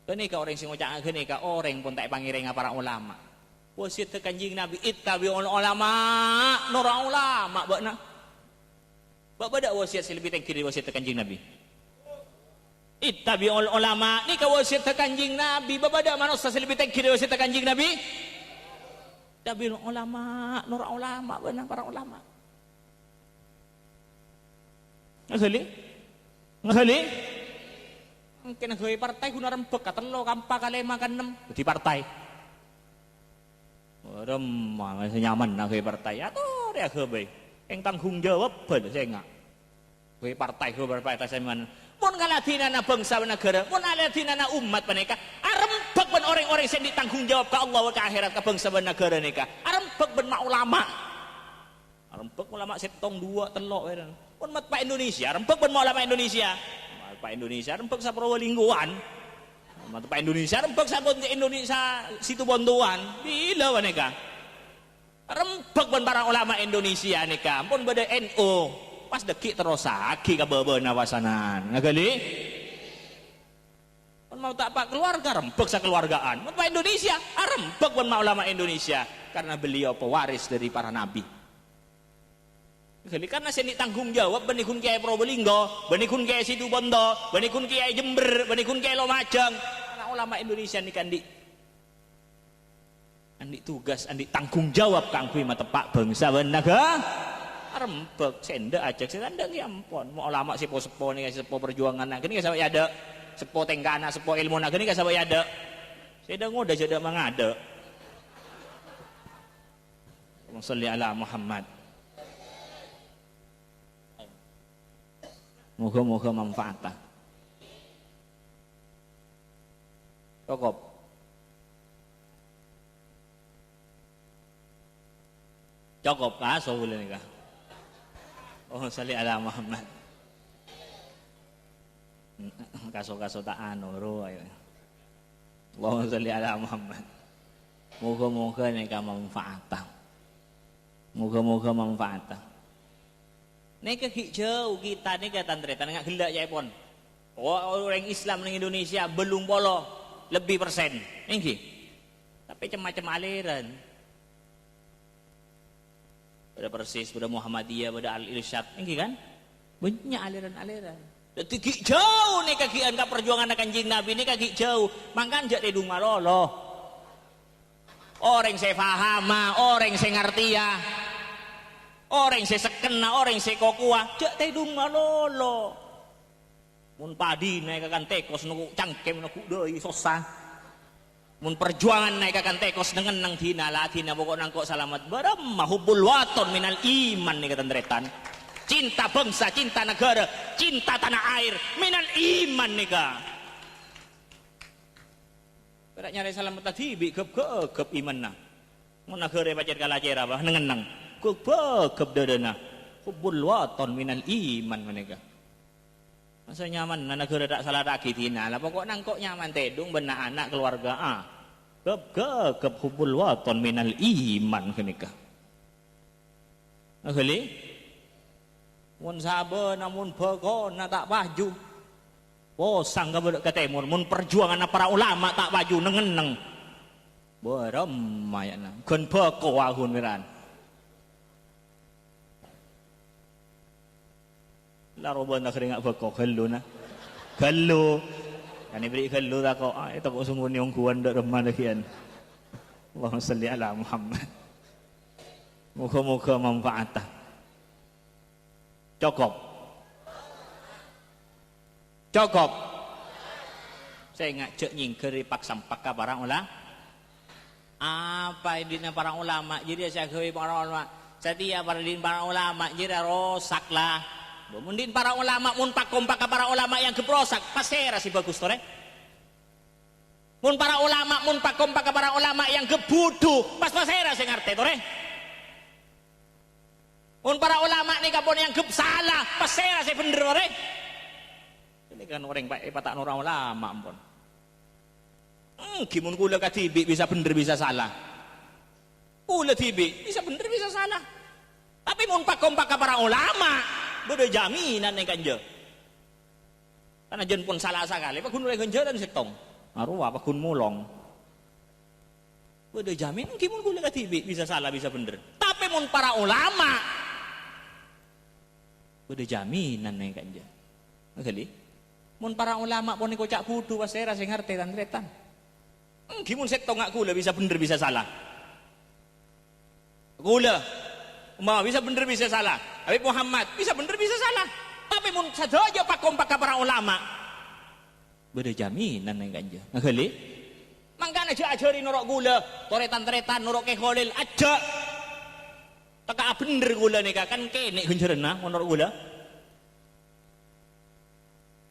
Kini kah orang sing ngucap kini kah orang pun tak panggil para ulama. Wasiat kanjing Nabi ittabi ulama, nur ulama, bakna. Bak pada wasiat lebih tinggi dari wasiat kanjing Nabi. Ittabi ulama, ni kah wasiat kanjing Nabi. Bak pada manusia lebih tinggi dari wasiat kanjing Nabi. Tabil ulama, nur ulama, benar para ulama. Ngasali? Mungkin ngasali partai guna rempek, katelo kampa kalema kanem di partai. Remah masih nyaman ngasali partai. Atau dia kebe, yang tanggung jawab bener saya enggak. Kue partai saya mana? Mun ngalatinana bangsa negara, mun ngalatinana umat paneka, arempek ben orang-orang sing ditanggung jawab ka Allah ka akhirat ka bangsa negara nika. Arempek ben mak ulama. Arempek ulama setong dua telok we. Mun mat Pak Indonesia, arempek ben ulama Indonesia. Pak Indonesia arempek sa Probolinggoan. Mat Pak Indonesia arempek sa Indonesia situ Bondoan. Bila waneka. Arempek ben para ulama Indonesia nika. Pun bade NU. Pas dekik terus lagi ke beberapa nawasanan ngagali pun mau tak pak keluarga rempek sa keluargaan mau pak Indonesia rempek pun mau ulama Indonesia karena beliau pewaris dari para nabi ngagali karena saya tanggung jawab benikun kiai Probolinggo benikun kiai Situbondo benikun kiai Jember benikun kiai Lumajang karena ulama Indonesia ini kan andi tugas andi tanggung jawab kangkui mata pak bangsa benaga rempek senda aja senda ki ampun mau ulama sepo-sepo nih sepo perjuangan nah gini sampai ada sepo tengkana sepo ilmu nah gini sampai ada senda ngoda jadi mangada Shalli ala Muhammad moga-moga manfaatah cukup kah boleh nih kah oh Shalli ala Muhammad kaso tak anu ro ayo Allahumma sholli ala Muhammad moga-moga nek manfaat Moga-moga manfaat. Nek jauh kita nih kata Andretan nggak gelak ya pon. Orang Islam di Indonesia belum polo lebih persen, ini. Tapi macam-macam aliran. Pada Persis, pada Muhammadiyah, pada Al Irsyad, ini kan? Banyak aliran-aliran. Jadi jauh nih kagian ke perjuangan Kanjeng Nabi ini kaki jauh. Mangkan jak di rumah lolo. Orang saya paham, orang saya ngerti ya. Orang saya sekena, orang saya kokua, jak di rumah lolo. Mun padi naik akan tekos nuku cangkem nuku doi susah. Mun perjuangan naik akan tekos dengan nang dina lah dina pokok nangkok selamat barang mahubul waton minal iman nih kata Andretan. Cinta bangsa, cinta negara, cinta tanah air, minal iman nih kak. Berak nyari selamat tadi, gep iman nah. Mau negara pacar kalacer apa, nengenang, gep dadana, hubul waton minal iman mereka. Masa nyaman, negara tak salah tak gitina, lah pokok nangkok nyaman tedung benak anak keluarga gep hubul waton minal iman mereka. Akhirnya. Mun sabar namun bakon tak baju posang ke timur mun perjuangan para ulama tak baju nengeneng berem mayana gen bako ahun miran laroban nak keringat bako gelu na gelu kan ibri gelu tak kok itu kok sungguh niung kuan dak remah dekian Allahumma shalli ala Muhammad moga-moga manfaat. Cukup. Saya ngajak nyingkeri pak sampak ke para ulama. Apa idina para ulama? Jadi saya gawe para ulama. Setia para din para ulama jadi rosak lah. Mundin para ulama mun pak kompak ke para ulama yang keprosak pasera si bagus tore. Mun para ulama mun pak kompak ke para ulama yang kebudu pas pasera saya ngerti tore. Mun para ulama nih kapon yang salah, pas saya bener orang. Ini kan orang baik tak orang ulama ampun. Gimun kula katibi bisa bener bisa salah. Kula tibi bisa bener bisa salah. Tapi mun pakom ke para ulama, beda jaminan nih kanja. Karena jen pun salah sekali, pak kun mulai ganja dan setong. Arwah pak kun mulong. Beda jaminan gimun kula katibi bisa salah bisa bener. Tapi mun para ulama udah jaminan nih kanja. Ngerti? Mun para ulama pun kocak kudu wasera sing ngerti tandretan. Gimun setong ngak kula bisa bener bisa salah. Kula bisa bener bisa salah. Habib Muhammad bisa bener bisa salah. Tapi mun sadojo pak kompak para ulama. Udah jaminan nih kanja. Ngerti? Mangkana aja ajari norok kula, toretan-toretan norok ke Khalil aja. Taka bener gula nih kan kene genjerena menurut gula.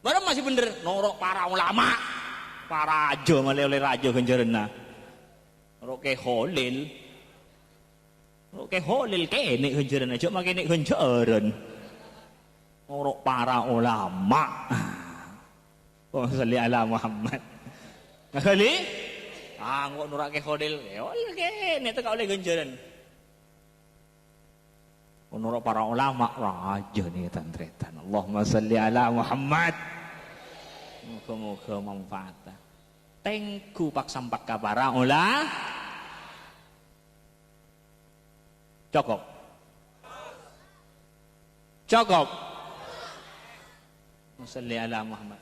Baru masih bener norok para ulama, para raja malah oleh raja genjerena. Norok ke Khalil, kene genjerena cuma kene genjeren. Norok para ulama. Oh salli ala Muhammad. Kali? Ngok norok ke Khalil, kene tak oleh genjeren. Menurut para ulama raja nih tantretan. Allahumma salli ala Muhammad. Moga-moga manfaat. Tengku pak sampak ka para ulama. Cukup. Salli ala Muhammad.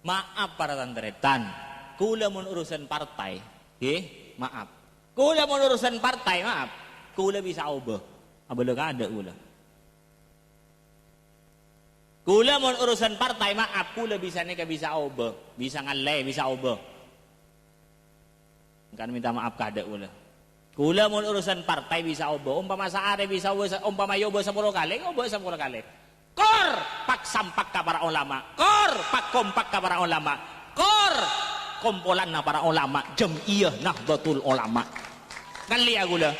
Maaf para tantretan. Kula mun urusan partai, maaf. Kula mun urusan partai, maaf. Kula bisa ubah, abang ada kula. Kula mau urusan partai maaf, kula bisa nih bisa ubah, bisa ngaleh, bisa ubah. Kan minta maaf kada kula. Kula mau urusan partai bisa ubah, umpama saare bisa ubah, umpama yo ubah 10 kali, ubah 10 kali. Kor pak sampak ka para ulama, kor pak kompak ka para ulama, kor kumpulan na para ulama, Jam'iyah Nahdlatul Ulama. Kan liya kula.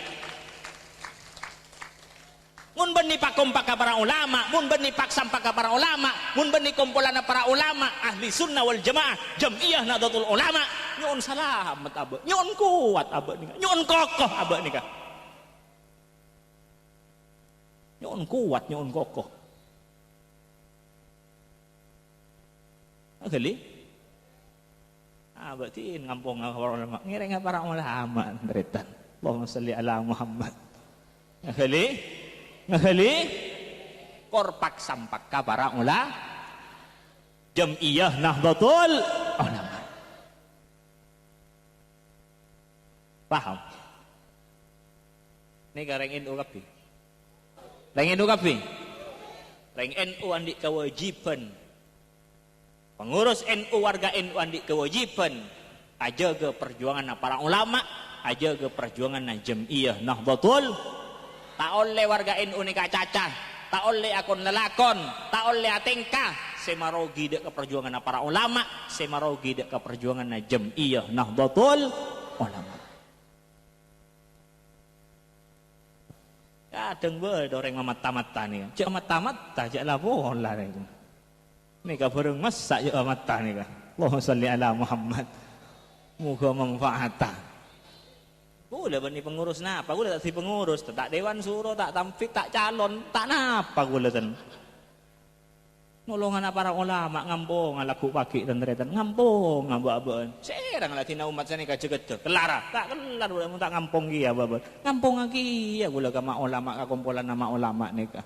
Mun beni pakompak ka para ulama, mun beni paksampak ka para ulama, mun beni kumpulan para ulama ahli sunnah wal jamaah jam'iyah Nahdlatul Ulama nyon salamet abah, nyon kuat abah nika, nyon kokoh abah nika, nyon kuat nyon kokoh. Kali berarti ngampung para ulama ngireng para ulama nderetan. Allahumma sholli ala Muhammad. Ngahali korpak sampak ka para ulama jam'iyah Nahdlatul Ulama. Paham? Ini kareng NU kabeh. Reng NU kabeh. Reng NU andik kewajiban. Pengurus NU warga NU andik kewajiban aja ke perjuangan para ulama, aja ke perjuangan jam'iyah Nahdlatul. Tak oleh warga NU nika cacah, tak oleh akon lelakon, tak oleh atengkah, semarogi dek ke perjuangan para ulama, semarogi dek ke perjuangan jam'iyah Nahdlatul Ulama. Kadang be doreng mamat-mata nih, cek mamat-mata cek lapor lah nih. Nika bareng masak cek mata nih kan. Allahumma sholli ala Muhammad. Moga manfaatah. Gula bani pengurus napa? Gula tak si pengurus, tak dewan suruh, tak tamfik, tak calon, tak napa gula ten. Nolongan para ulama ngampung laku pagi dan retan ngampung ngabak-abakan. Serang lah tina umat sani kajeget kelara, tak kelar gula tak ngampung kia babak. Ngampung lagi ya gula kama ulama ka kumpulan nama ulama nika.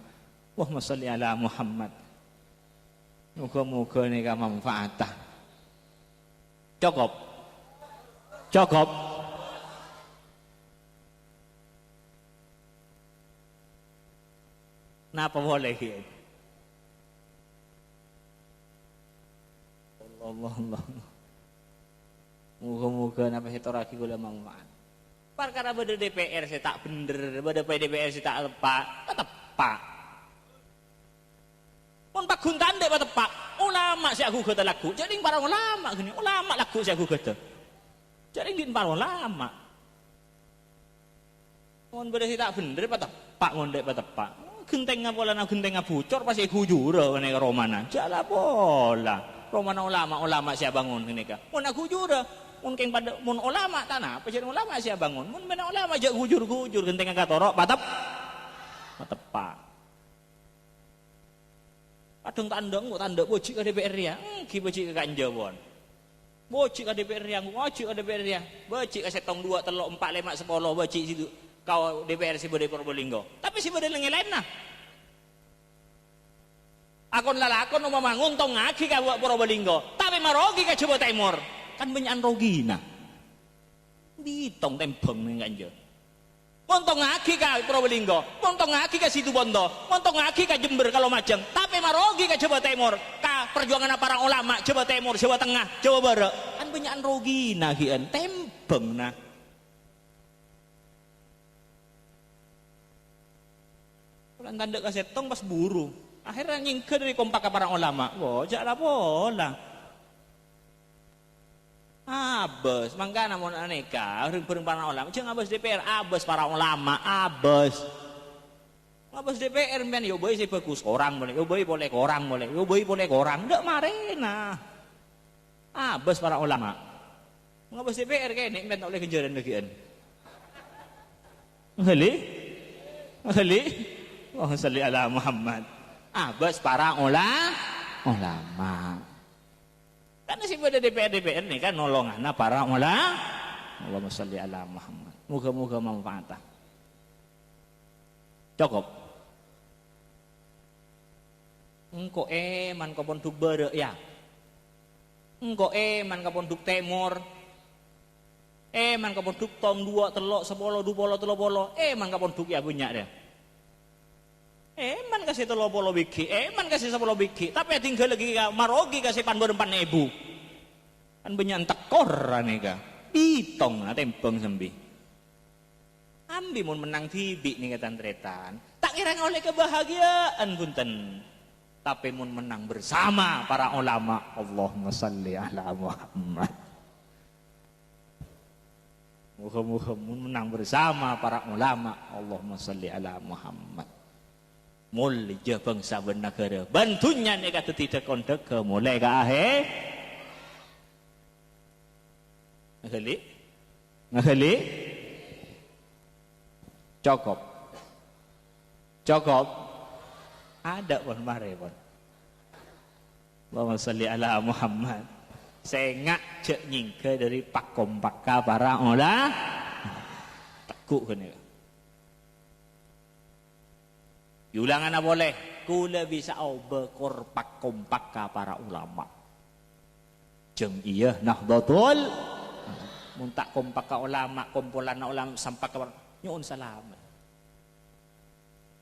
Allahumma sholli ala Muhammad. Muga-muga nika manfaatah. Cukup. Cukup. Napa boleh ya? Allah. Moga-moga napa setoraki gula manfaat. Perkara bade DPR saya tak bener, bade DPR saya tak tepak. Mun pak guntan dek tepak. Ulama saya aku kata laku. Jadi para ulama gini, ulama laku saya aku kata. Jadi din para ulama. Mun bade saya tak bener tepak mun dek tepak. Genteng ngapola na genteng ngabucor pasti gujura kene romana. Jala bola. Romana ulama siya bangun kene ka. Mun gujura, mun keng pada mun ulama tanah, pesen ulama siya bangun. Mun mena ulama aja gujur genteng ngatorok patepak. Kadang tandang kok tanda boci ka DPR ya. Ki boci ka kanjawon. Boci ka DPR ya, boci ka DPR ya. Boci ka setong 2 3 4 5 10 boci situ. Kau DPR si Bode Probolinggo, tapi si Bode lain nah. Akon lalakon umamangun tong ngaki ka Probolinggo, tapi marogi ka Jawa Timur, kan banyak rogi nah. Ditong tempeng nih kanjo. Montong ngaki ka Probolinggo, montong ngaki ka Situbondo, montong ngaki ka Jember kalau Majeng, tapi marogi ka Jawa Timur, ka perjuangan para ulama Jawa Timur, Jawa Tengah, Jawa Barat, kan banyak rogi nah kian tempeng nah. Tanda kasetong pas buru akhirnya nyingkir dari kompak para ulama. Wah jaklah bola abes mangkana mon aneka bareng para ulama jeung abes DPR abes para ulama abes DPR men yo boy sih bagus orang boleh yo boy boleh orang boleh yo boy boleh orang ndak marena abes para ulama ngabes DPR kene men oleh kejaran bagian heli Allahumma sholli ala Muhammad. Abas para ulama. Karena si pada DPR nih kan nolonganna para ulama. Allahumma sholli ala Muhammad. Moga-moga manfaatah. Cukup. Engko man ka pondok bare ya. Engko man ka pondok timur. Man ka pondok tong 2 3 10 20 30. Man ka pondok ya punya deh. Man kasih 30 biji, man kasih 10 biji, tapi tinggal lagi marogi kasih 4.000. Kan banyak tekor nih ka, pitong na tempeng sembi. Ambi mun menang tibi nih kata tretan, tak kira oleh kebahagiaan punten, tapi mun menang bersama para ulama. Allahumma sholli ala Muhammad. Muga-muga mun menang bersama para ulama. Allahumma sholli ala Muhammad. mulya bangsa bernegara bantunya nika tidak kondek ke mulai ke akhir ngahali cukup ada pun mare pun Allahumma sholli ala Muhammad saya ngajak nyingke dari pakom pakka para olah tekuk kena ulangan boleh kula bisa berkor pakom pakka para ulama jeng iya nahdlatul mun tak kompak ka ulama kumpulan ulama sampai ke nyuun salamet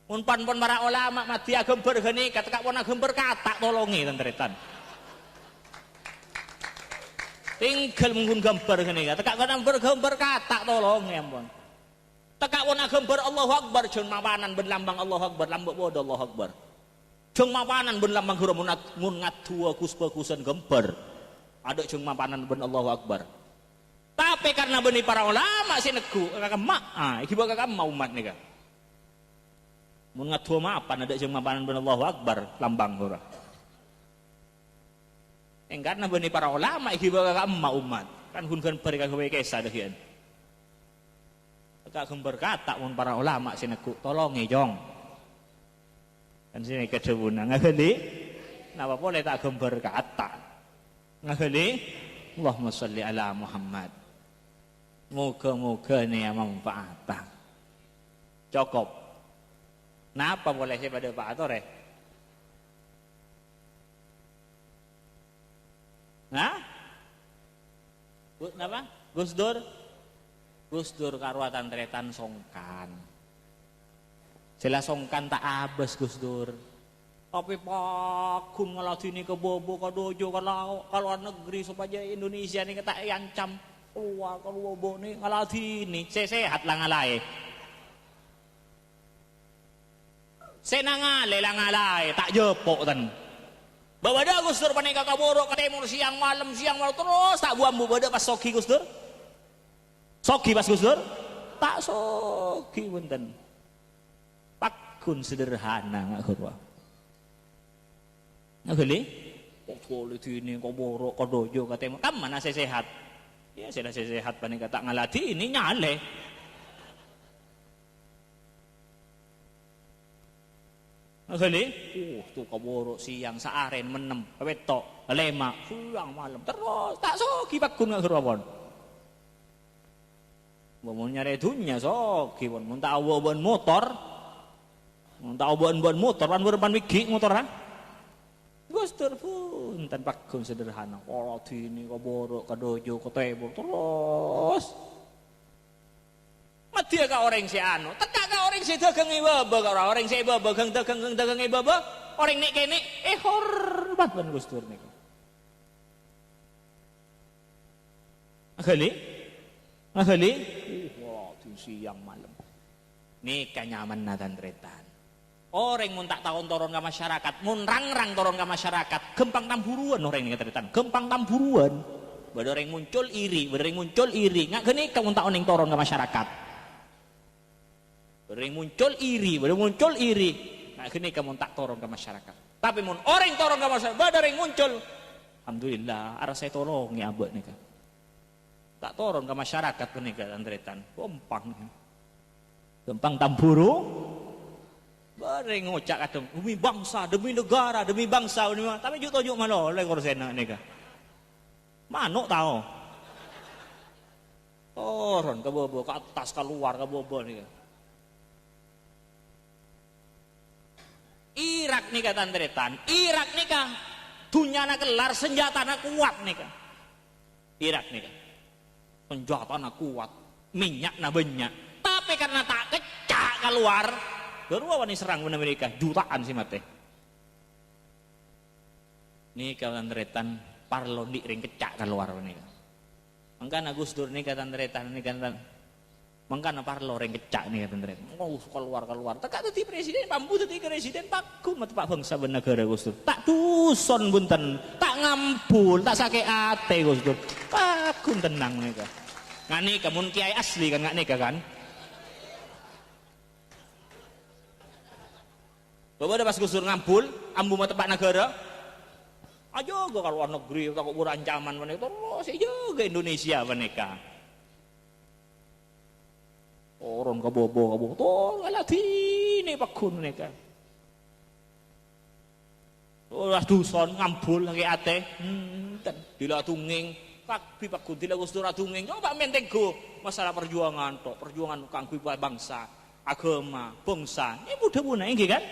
mun pan para ulama mati agember geni kata pun agember kata tolongi tentretan tinggal mungkin gambar geni kata gambar kata tolongi ampun tekak pun agember Allahu Akbar jeung mawanan ben lambang Allahu Akbar lambok bodo Allahu Akbar jeung mawanan ben lambang hura mun ngadua kus-kusan gambar ada jeung mawanan ben Allahu Akbar tapi karena benih para ulama si negu kakak mak iki bakal kakak umat nih kak mun ngadua mapan ada jeung mapanan ben Allahu Akbar lambang ora karena benih para ulama iki bakal kakak umat kan hun mereka gawe kesa dehian kakak gember kata mun para ulama si negu tolongi jong kan sini kedebuna ngaheli napa boleh tak gember kata ngaheli Allahumma sholli ala Muhammad moga-moga ini yang manfaat cukup kenapa boleh saya pada Pak Atore nah kenapa Gus Dur karwatan tretan songkan sila songkan tak abes Gus Dur tapi pakun ngeladini ke bobo ke dojo ke luar negeri supaya Indonesia ini tak yancam keluar ke bobo ini ngeladini sehat lah ngalai senangale lah ngalai tak jepok tan bawa dah Gus Dur panik kakak borok ke timur siang malam terus tak buambu bawa pas soki Gus Dur soki pas Gus Dur tak soki punten pakun sederhana ngak kurwa ngeli kok kulit ini kok borok kok dojo katanya kam mana saya sehat ya saya sehat panik kata ngalati ini nyale ngeli tuh kok borok siang saaren menem wetok lema siang malam terus tak soki pakun ngak kurwa pon mau nyari dunia soki pon mun tak awo motor mun tak awo motor pan berpan wigi motor ha Gus Dur pun tanpa kun sederhana kalau ini kau borok ke dojo ke tebur terus mati ka orang si anu tekak ka orang si dagang ibaba ka orang si ibaba dagang ibaba orang nek kene hormat ban Gus Dur niku akhali siang malam nih kanyaman natan tretan orang mun tak tahun turun ke masyarakat mun rang turun ke masyarakat gempang tamburuan orang ini keteritan gempang tamburuan orang muncul iri nggak gini kamu tak oning turun ke masyarakat orang muncul iri nggak gini kamu tak turun ke masyarakat tapi mun orang turun ke masyarakat orang muncul alhamdulillah arah saya tolong ya abad nih kan tak turun ke masyarakat nih kan tretan gempang tamburu bareng ngocak kadang demi bangsa demi negara demi bangsa tapi juga tunjuk mana oleh korsena nika manuk tahu turun ke bobo ke atas keluar ke bobo nika Irak nika tandretan Irak nika dunyana kelar senjatana kuat nika Irak nika senjatana kuat minyakna banyak tapi karena tak kecak keluar baru wani serang Amerika jutaan sih mate nih kawan retan parlo di ring kecak keluar nih mangkana Gus Dur nih kata retan nih kan mangkana parlo ring kecak nih kata retan keluar tak tadi presiden pampu tadi presiden paku mati pak bangsa bernegara Gus Dur tak duson bunten tak ngampul tak sakit ate Gus Dur paku tenang nih kan ngani kamun kiai asli kan nggak nih kan Bapak ada pas gusur ngampul, ambu mah tempat negara. Ayo gua kalau luar negeri, takut berancaman mereka terus juga Indonesia mereka. Orang kabobo, tuh Latini pakun mereka. Ulah duson ngampul lagi ate, dila tunging, kapi pakun dila gusur tunging. Coba mentego masalah perjuangan, perjuangan kangku bangsa, agama, bangsa. Ini mudah-mudahan ini kan?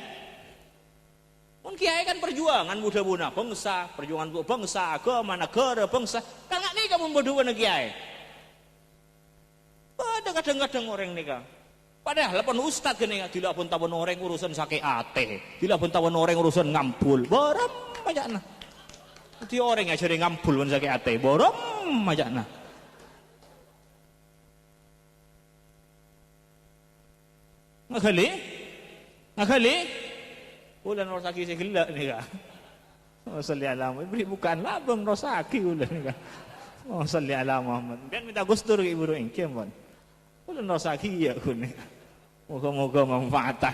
Mun kiai kan perjuangan mudah-mudahan bangsa, perjuangan untuk bangsa, agama, negara, bangsa. Kan nggak nih kamu mudah-mudahan kiai. Pada kadang-kadang orang nikah. Padahal pun ustad gini, tidak pun tahun orang urusan sakit ate, tidak pun tahun orang urusan ngampul, borom aja nah. Itu orang yang sering ngampul pun sakit ate, borom aja nah. Ngakali, ulan rosaki segala nih kak. Oh salli ala Muhammad, beri bukan labang rosaki ulan nih kak. Oh salli ala Muhammad, biar minta gustur ke ibu roing kemon. Ulan rosaki ya kuning. Moga-moga manfaat.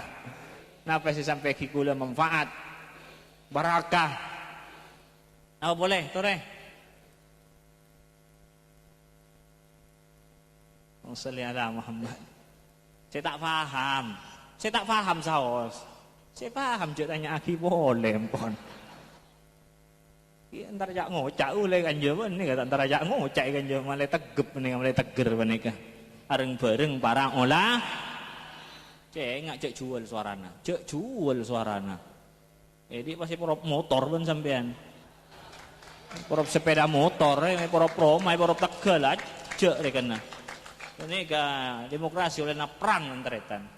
Napa sih sampai kikula manfaat, barakah. Apa boleh, tore? Oh salli ala Muhammad. Saya tak paham saos. Saya paham je tanya aki boleh mpon. Ki antar jak ngocak ule kan je ben ni kata antar jak ngocak kan je malah tegep ni malah teger menika. Areng bareng para olah. Cek ngak cek jual suarana. Jadi pasti porop motor pun sampean. Porop sepeda motor, porop Roma, porop Tegal aja cek kena. Ini ka demokrasi oleh na perang antaretan.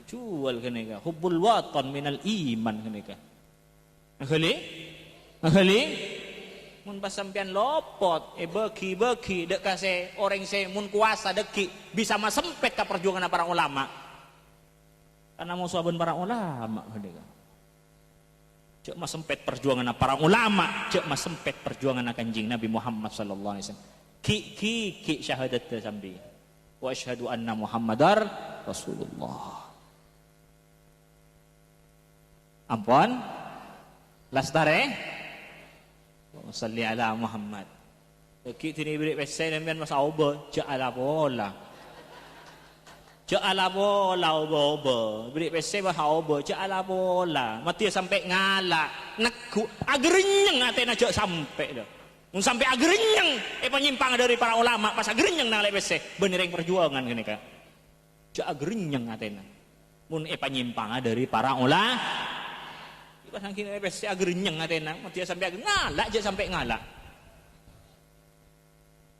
Jual kene ka hubbul watan minal iman kene ka. Ngali mun pas sampean lopot beki dek kase orang se mun kuasa deki bisa masempet ka perjuangan para ulama. Karena mau saben para ulama kene ka. Cek masempet perjuangan para ulama, cek masempet perjuangan Kanjeng Nabi Muhammad sallallahu alaihi wasallam. Ki syahadat sambi. Wa asyhadu anna Muhammadar Rasulullah. Ampun lastare salli ala Muhammad. Kita ni beri pesan dan masa oba ja'ala bola oba beri pesan masa oba ja'ala bola mati sampai ngalak neku agrenyeng atena jak sampai dah mun sampai agrenyeng penyimpang dari para ulama pas agrenyeng nang lek pesan bener yang perjuangan gini kak jak agrenyeng atena mun penyimpang dari para ulama pas angkin pasti agar nyeng atena mati sampai ngalak aja sampai ngalak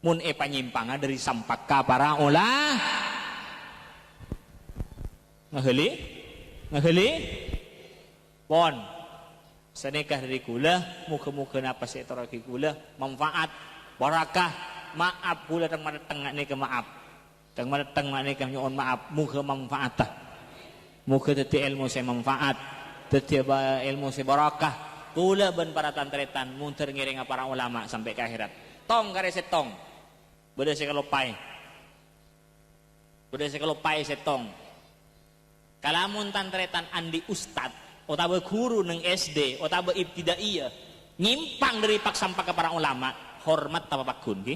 mun panyimpanga dari sampaka para olah ngaheli pon sanekah dari kula muka-muka napa sih toraki kula manfaat barakah maaf kula tang madeteng nih ke maaf tang madeteng nih ke nyoon maaf muka manfaat muka teti ilmu saya manfaat tetiap ilmu si barakah kula ben para tantretan munter ngiring para ulama sampai ke akhirat tong kare setong beda sekalopay setong kalamun tantretan andi ustad otabe guru neng SD otabe ibtidaiyah nyimpang dari pak sampai ke para ulama hormat tapa pakun ki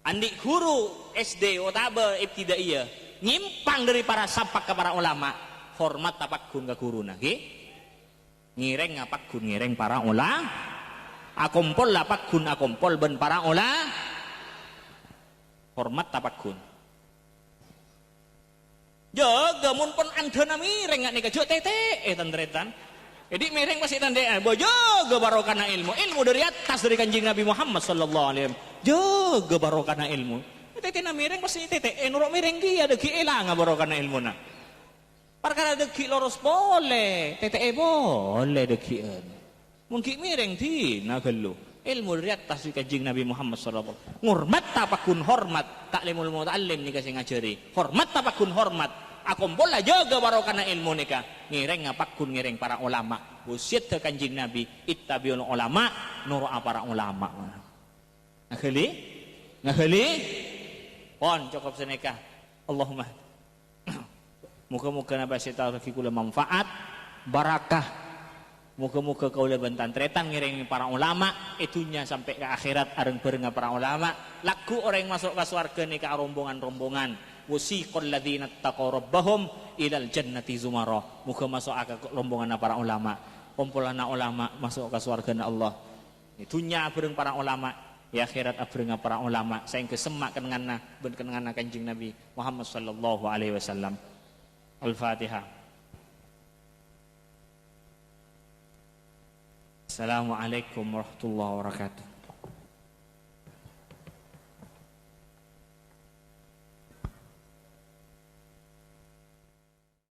andi guru SD otabe ibtidaiyah nyimpang dari para sampai ke para ulama hormat tapak gun ke guru naki ngireng ngapak gun ngireng para olah akompol lapak gun akompol ben para olah hormat tapak gun jaga mun pun andana mireng ngak nika jo tete tandretan jadi mireng pasti tande jaga barokana ilmu dari atas dari Kanjeng Nabi Muhammad sallallahu alaihi wasallam jaga barokana ilmu tete na mireng pasti tete nurok mireng dia ada ki elang barokana ilmu na perkara deki loros boleh, TTE boleh dekian. Mungkin mireng di nagalo. Ilmu dari atas Kanjeng Nabi Muhammad sallallahu alaihi wasallam. Ngurmat tapakun hormat, taklimul muta'allim nika sing ngajari. Hormat tapakun hormat. Aku bola jaga barokana ilmu nika. Ngireng ngapakun ngireng para ulama. Wasiat ke Kanjeng Nabi, ittabiul ulama, nuru para ulama. Ngaheli. Pon cukup seneka. Allahumma muka-muka napa sita kula manfaat barakah. Muka-muka kaula bentantretan ngiring para ulama itunya sampai ke akhirat areng bareng para ulama laku orang masuk ke surga ni ke rombongan-rombongan wasiqal ladzina taqaw rabbahum ilal jannati zumara. Muga masuk ke rombongan para ulama kumpulan ulama masuk ke surga Allah itunya bareng para ulama ya akhirat bareng para ulama saengke semak kenanganna ben kenanganna Kanjeng Nabi Muhammad sallallahu alaihi wasallam. Al-Fatihah. Assalamualaikum warahmatullahi wabarakatuh.